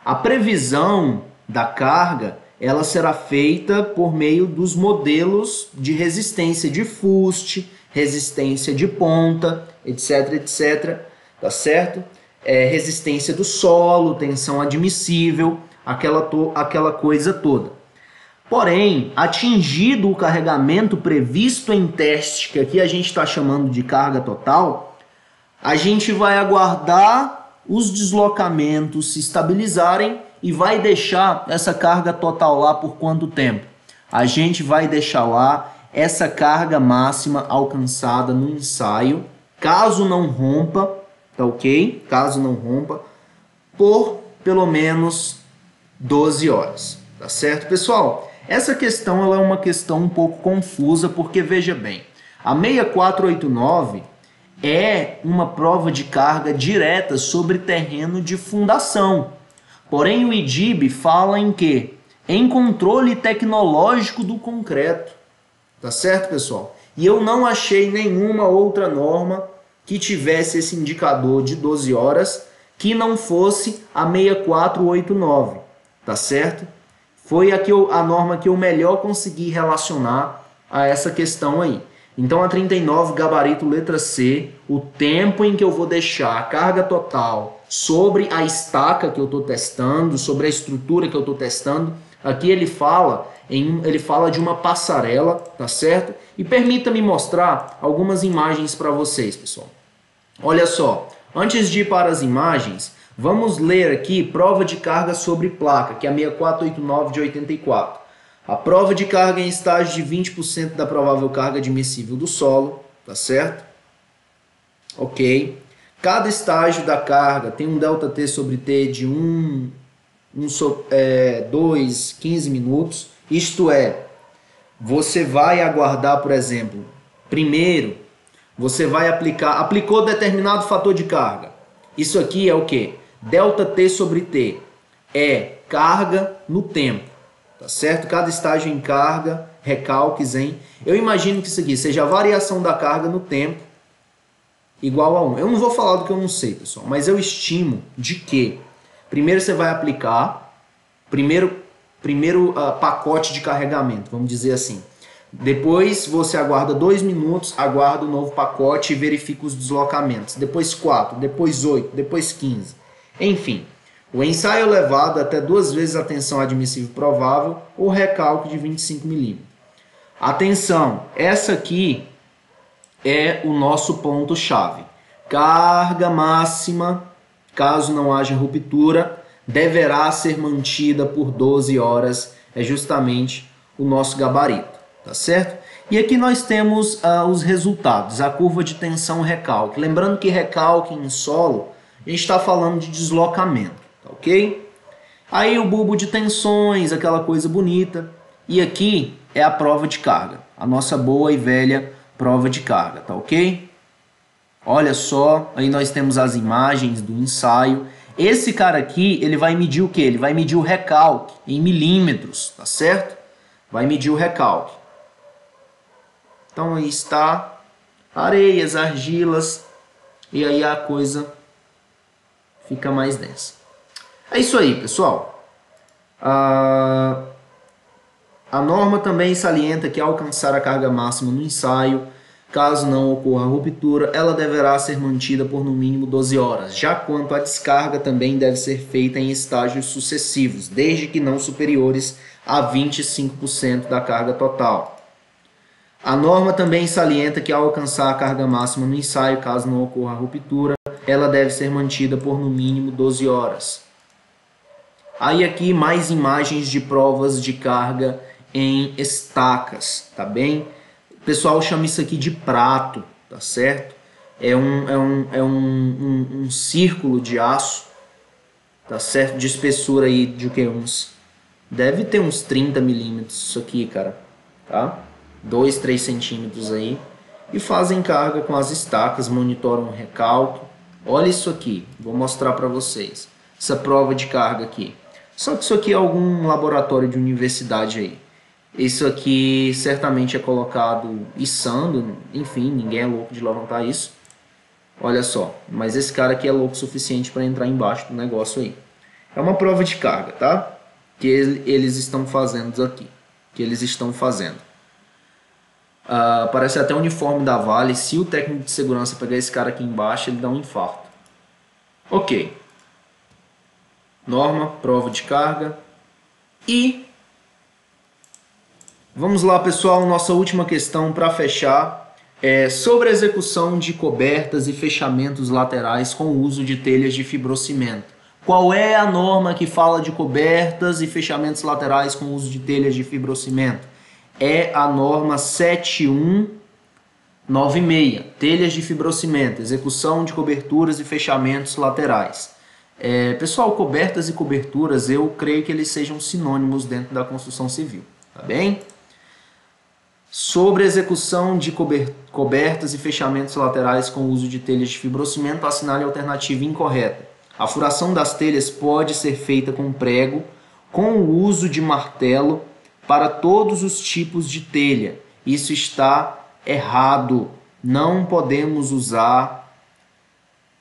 a previsão da carga, ela será feita por meio dos modelos de resistência de fuste, resistência de ponta, etc, etc, tá certo? Resistência do solo, tensão admissível, aquela coisa toda. Porém, atingido o carregamento previsto em teste, que aqui a gente está chamando de carga total, a gente vai aguardar os deslocamentos se estabilizarem e vai deixar essa carga total lá por quanto tempo? A gente vai deixar lá essa carga máxima alcançada no ensaio, caso não rompa, tá ok? Caso não rompa, por pelo menos 12 horas, tá certo, pessoal? Essa questão ela é uma questão um pouco confusa, porque veja bem, a 6489 é uma prova de carga direta sobre terreno de fundação. Porém, o IDIB fala em quê? Em controle tecnológico do concreto. Tá certo, pessoal? E eu não achei nenhuma outra norma que tivesse esse indicador de 12 horas que não fosse a 6489. Tá certo? Foi a norma que eu melhor consegui relacionar a essa questão aí. Então, a 39, gabarito letra C, o tempo em que eu vou deixar a carga total sobre a estaca que eu estou testando, sobre a estrutura que eu estou testando, aqui ele fala de uma passarela, tá certo? E permita-me mostrar algumas imagens para vocês, pessoal. Olha só, antes de ir para as imagens, vamos ler aqui prova de carga sobre placa, que é a 6489 de 84. A prova de carga em estágio de 20% da provável carga admissível do solo, tá certo? Ok. Cada estágio da carga tem um ΔT sobre T de 2, 15 minutos. Isto é, você vai aguardar, por exemplo, primeiro, você vai aplicou determinado fator de carga. Isso aqui é o quê? ΔT sobre T é carga no tempo, tá certo? Cada estágio em carga, recalques em... Eu imagino que isso aqui seja a variação da carga no tempo igual a 1. Eu não vou falar do que eu não sei, pessoal, mas eu estimo de que primeiro você vai aplicar, primeiro pacote de carregamento, vamos dizer assim. Depois você aguarda 2 minutos, aguarda o novo pacote e verifica os deslocamentos. Depois 4, depois 8, depois 15. Enfim, o ensaio é levado até 2 vezes a tensão admissível provável ou recalque de 25 mm. Atenção, essa aqui é o nosso ponto-chave. Carga máxima, caso não haja ruptura, deverá ser mantida por 12 horas. É justamente o nosso gabarito, tá certo? E aqui nós temos os resultados, a curva de tensão recalque. Lembrando que recalque em solo, a gente está falando de deslocamento, tá ok? Aí o bulbo de tensões, aquela coisa bonita. E aqui é a prova de carga, a nossa boa e velha prova de carga, tá ok? Olha só, aí nós temos as imagens do ensaio. Esse cara aqui, ele vai medir o quê? Ele vai medir o recalque em milímetros, tá certo? Vai medir o recalque. Então aí está areias, argilas, e aí a coisa fica mais densa. É isso aí, pessoal. A norma também salienta que ao alcançar a carga máxima no ensaio, caso não ocorra ruptura, ela deverá ser mantida por no mínimo 12 horas. Já quanto à descarga, também deve ser feita em estágios sucessivos, desde que não superiores a 25% da carga total. A norma também salienta que ao alcançar a carga máxima no ensaio, caso não ocorra ruptura, ela deve ser mantida por no mínimo 12 horas. Aí aqui mais imagens de provas de carga em estacas, tá bem? O pessoal chama isso aqui de prato, tá certo? É um círculo de aço, tá certo? De espessura aí de o que? Deve ter uns 30 milímetros isso aqui, cara, tá? 2, 3 centímetros aí. E fazem carga com as estacas, monitoram o recalque. Olha isso aqui, vou mostrar para vocês. Essa prova de carga aqui. Só que isso aqui é algum laboratório de universidade aí. Isso aqui certamente é colocado içando, enfim, ninguém é louco de levantar isso. Olha só, mas esse cara aqui é louco o suficiente para entrar embaixo do negócio aí. É uma prova de carga, tá? Que eles estão fazendo aqui. Que eles estão fazendo. Parece até o uniforme da Vale. Se o técnico de segurança pegar esse cara aqui embaixo, ele dá um infarto. Ok. Norma, prova de carga. E vamos lá, pessoal. Nossa última questão para fechar é sobre a execução de cobertas e fechamentos laterais com o uso de telhas de fibrocimento. Qual é a norma que fala de cobertas e fechamentos laterais com o uso de telhas de fibrocimento? É a norma 7196, telhas de fibrocimento, execução de coberturas e fechamentos laterais. Pessoal, cobertas e coberturas, eu creio que eles sejam sinônimos dentro da construção civil, tá bem? Sobre a execução de cobertas e fechamentos laterais com o uso de telhas de fibrocimento, assinale a alternativa incorreta. A furação das telhas pode ser feita com prego, com o uso de martelo, para todos os tipos de telha. Isso está errado. Não podemos usar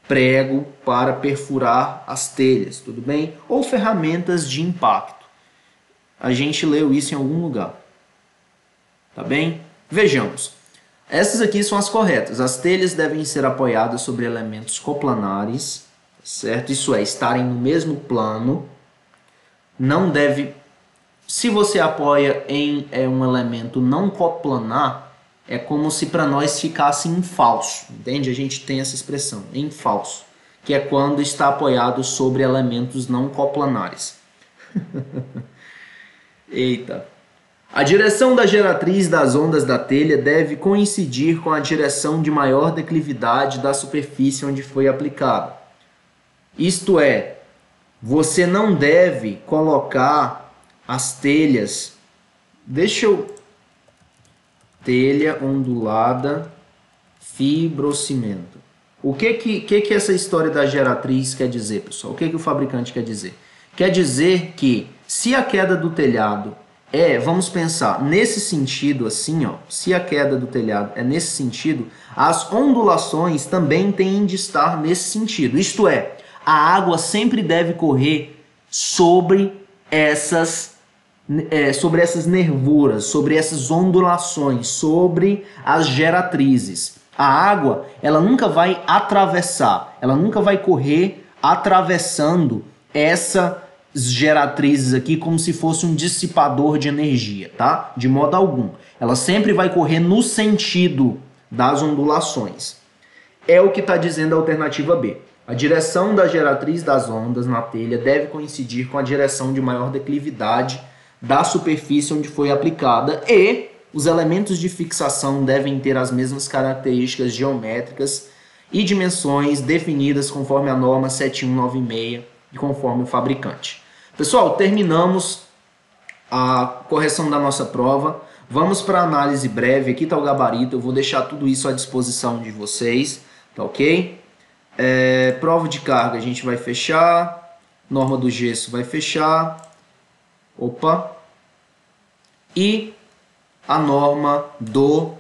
prego para perfurar as telhas, tudo bem? Ou ferramentas de impacto. A gente leu isso em algum lugar. Tá bem? Vejamos. Essas aqui são as corretas. As telhas devem ser apoiadas sobre elementos coplanares, certo? Isso é, estarem no mesmo plano. Não deve... Se você apoia em um elemento não coplanar, é como se para nós ficasse em falso, entende? A gente tem essa expressão, em falso, que é quando está apoiado sobre elementos não coplanares. Eita. A direção da geratriz das ondas da telha deve coincidir com a direção de maior declividade da superfície onde foi aplicada. Isto é, você não deve colocar as telhas, telha ondulada, fibrocimento. O que essa história da geratriz quer dizer, pessoal? O que o fabricante quer dizer? Quer dizer que se a queda do telhado vamos pensar, nesse sentido assim, ó, se a queda do telhado é nesse sentido, as ondulações também têm de estar nesse sentido. Isto é, a água sempre deve correr sobre essas nervuras, sobre essas ondulações, sobre as geratrizes. A água, ela nunca vai atravessar, ela nunca vai correr atravessando essas geratrizes aqui como se fosse um dissipador de energia, tá? De modo algum. Ela sempre vai correr no sentido das ondulações. É o que está dizendo a alternativa B. A direção da geratriz das ondas na telha deve coincidir com a direção de maior declividade da superfície onde foi aplicada e os elementos de fixação devem ter as mesmas características geométricas e dimensões definidas conforme a norma 7196 e conforme o fabricante. Pessoal, terminamos a correção da nossa prova. Vamos para a análise breve. Aqui está o gabarito. Eu vou deixar tudo isso à disposição de vocês. Tá ok? Prova de carga a gente vai fechar. Norma do gesso vai fechar. Opa! E a norma do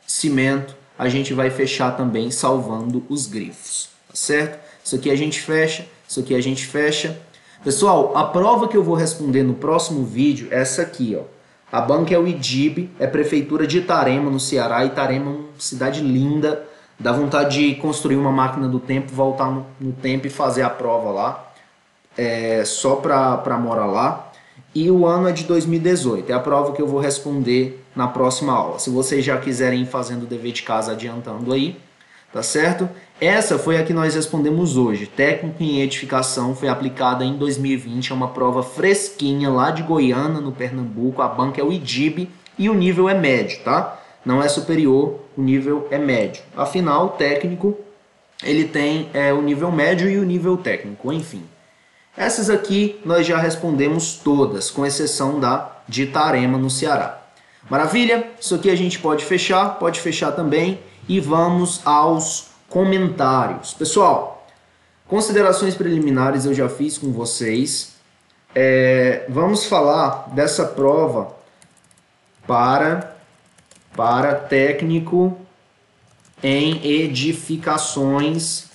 cimento a gente vai fechar também salvando os grifos, tá certo? Isso aqui a gente fecha, isso aqui a gente fecha. Pessoal, a prova que eu vou responder no próximo vídeo é essa aqui, ó. A banca é o IDIB, é prefeitura de Itarema, no Ceará. Itarema é uma cidade linda, dá vontade de construir uma máquina do tempo, voltar no tempo e fazer a prova lá, só para morar lá. E o ano é de 2018, é a prova que eu vou responder na próxima aula. Se vocês já quiserem ir fazendo o dever de casa adiantando aí, tá certo? Essa foi a que nós respondemos hoje. Técnico em edificação, foi aplicada em 2020, é uma prova fresquinha lá de Goiânia, no Pernambuco. A banca é o IDIB e o nível é médio, tá? Não é superior, o nível é médio. Afinal, o técnico, ele tem o nível médio e o nível técnico, enfim. Essas aqui nós já respondemos todas, com exceção da de Itarema, no Ceará. Maravilha? Isso aqui a gente pode fechar também e vamos aos comentários. Pessoal, considerações preliminares eu já fiz com vocês. Vamos falar dessa prova para técnico em edificações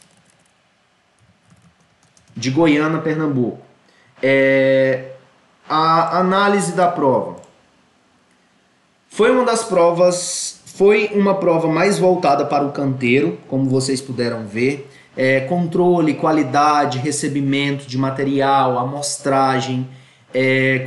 de Goiânia, Pernambuco. A análise da prova foi uma prova mais voltada para o canteiro, como vocês puderam ver. Controle, qualidade, recebimento de material, amostragem,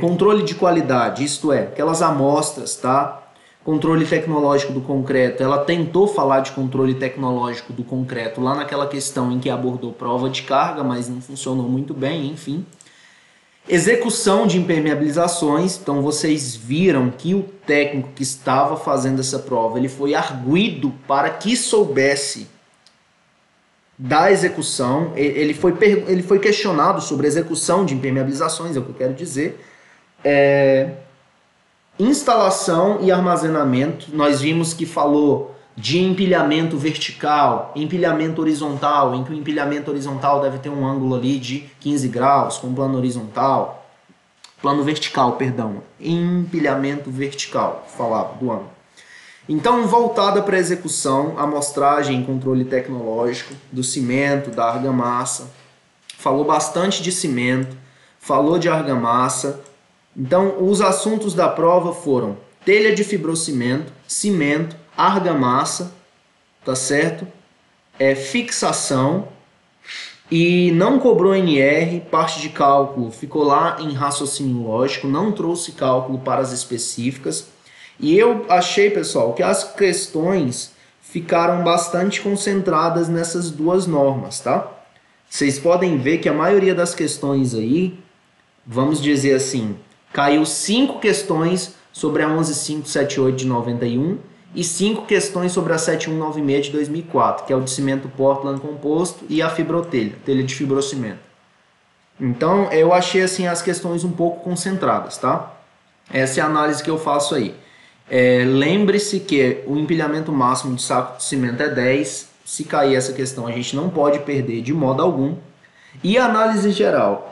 controle de qualidade, isto é, aquelas amostras, tá? Controle tecnológico do concreto. Ela tentou falar de controle tecnológico do concreto lá naquela questão em que abordou prova de carga, mas não funcionou muito bem, enfim. Execução de impermeabilizações. Então vocês viram que o técnico que estava fazendo essa prova, ele foi arguido para que soubesse da execução. Ele foi questionado sobre a execução de impermeabilizações, é o que eu quero dizer. Instalação e armazenamento, nós vimos que falou de empilhamento vertical, empilhamento horizontal, em que o empilhamento horizontal deve ter um ângulo ali de 15 graus, com plano vertical, perdão, empilhamento vertical, falava do ângulo. Então, voltada para a execução, amostragem e controle tecnológico do cimento, da argamassa, falou bastante de cimento, falou de argamassa. Então, os assuntos da prova foram telha de fibrocimento, cimento, argamassa, tá certo? Fixação, e não cobrou NR, parte de cálculo ficou lá em raciocínio lógico, não trouxe cálculo para as específicas. E eu achei, pessoal, que as questões ficaram bastante concentradas nessas duas normas, tá? Vocês podem ver que a maioria das questões aí, vamos dizer assim, caiu 5 questões sobre a 11578 de 91 e 5 questões sobre a 7196 de 2004, que é o de cimento Portland composto e a fibrotelha, telha de fibrocimento. Então, eu achei assim as questões um pouco concentradas, tá? Essa é a análise que eu faço aí. Lembre-se que o empilhamento máximo de saco de cimento é 10. Se cair essa questão, a gente não pode perder de modo algum. E a análise geral,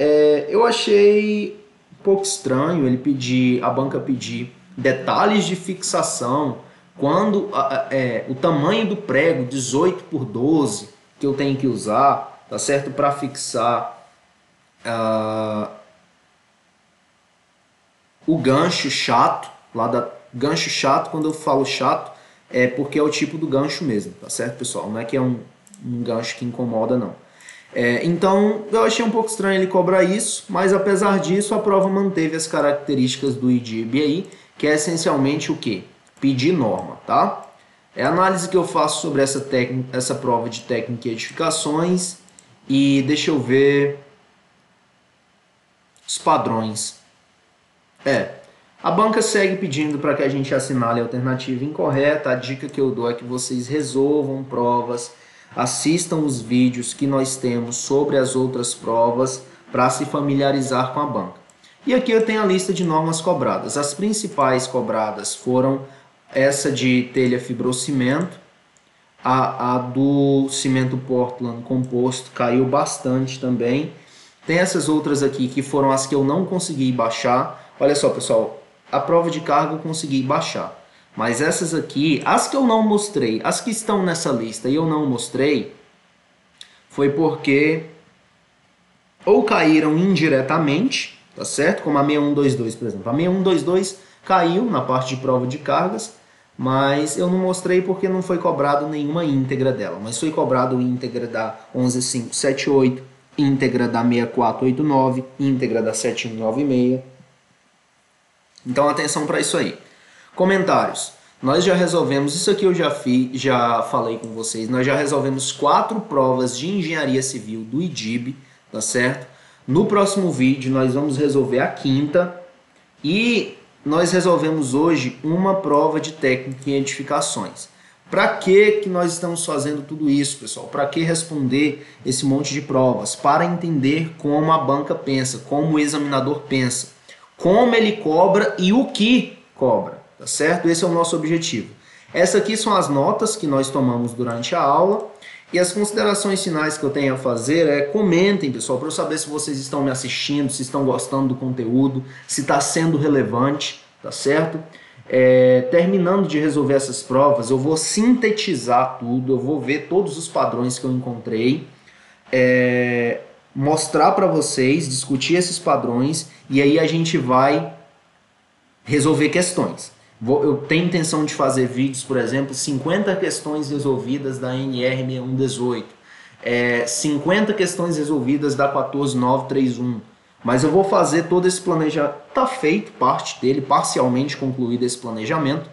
eu achei um pouco estranho a banca pedir detalhes de fixação, quando o tamanho do prego 18 por 12 que eu tenho que usar, tá certo, para fixar o gancho chato, gancho chato. Quando eu falo chato, é porque é o tipo do gancho mesmo, tá certo, pessoal? Não é que é um gancho que incomoda, não. Então, eu achei um pouco estranho ele cobrar isso, mas apesar disso, a prova manteve as características do IDIB aí, que é essencialmente o quê? Pedir norma, tá? É a análise que eu faço sobre essa prova de técnica e edificações. E deixa eu ver os padrões. A banca segue pedindo para que a gente assinale a alternativa incorreta. A dica que eu dou é que vocês resolvam provas, assistam os vídeos que nós temos sobre as outras provas para se familiarizar com a banca. E aqui eu tenho a lista de normas cobradas. As principais cobradas foram essa de telha fibrocimento, a do cimento Portland composto caiu bastante também. Tem essas outras aqui que foram as que eu não consegui baixar. Olha só, pessoal, a prova de carga eu consegui baixar. Mas essas aqui, as que eu não mostrei, as que estão nessa lista e eu não mostrei, foi porque ou caíram indiretamente, tá certo? Como a 6122, por exemplo. A 6122 caiu na parte de prova de cargas, mas eu não mostrei porque não foi cobrado nenhuma íntegra dela. Mas foi cobrado íntegra da 11578, íntegra da 6489, íntegra da 7196. Então atenção para isso aí. Comentários. nós já resolvemos, isso aqui eu já fiz, já falei com vocês, nós já resolvemos 4 provas de engenharia civil do IDIB, tá certo? No próximo vídeo nós vamos resolver a 5ª e nós resolvemos hoje uma prova de técnica em edificações. Para que nós estamos fazendo tudo isso, pessoal? Para que responder esse monte de provas? Para entender como a banca pensa, como o examinador pensa, como ele cobra e o que cobra, tá certo? Esse é o nosso objetivo. Essas aqui são as notas que nós tomamos durante a aula e as considerações finais que eu tenho a fazer é comentem, pessoal, para eu saber se vocês estão me assistindo, se estão gostando do conteúdo, se está sendo relevante, tá certo? Terminando de resolver essas provas, eu vou sintetizar tudo, eu vou ver todos os padrões que eu encontrei, mostrar para vocês, discutir esses padrões e aí a gente vai resolver questões. Eu tenho intenção de fazer vídeos, por exemplo, 50 questões resolvidas da NR6118, 50 questões resolvidas da 14931. Mas eu vou fazer todo esse planejamento, está feito parte dele, parcialmente concluído esse planejamento,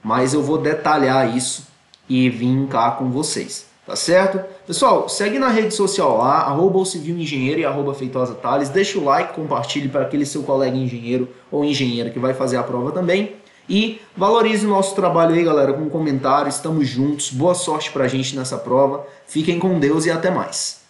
mas eu vou detalhar isso e vir cá com vocês, tá certo? Pessoal, segue na rede social lá, @civilengenheiro e @feitosatales, deixa o like, compartilhe para aquele seu colega engenheiro ou engenheira que vai fazer a prova também, e valorize o nosso trabalho aí, galera, com um comentário, estamos juntos, boa sorte pra gente nessa prova, fiquem com Deus e até mais.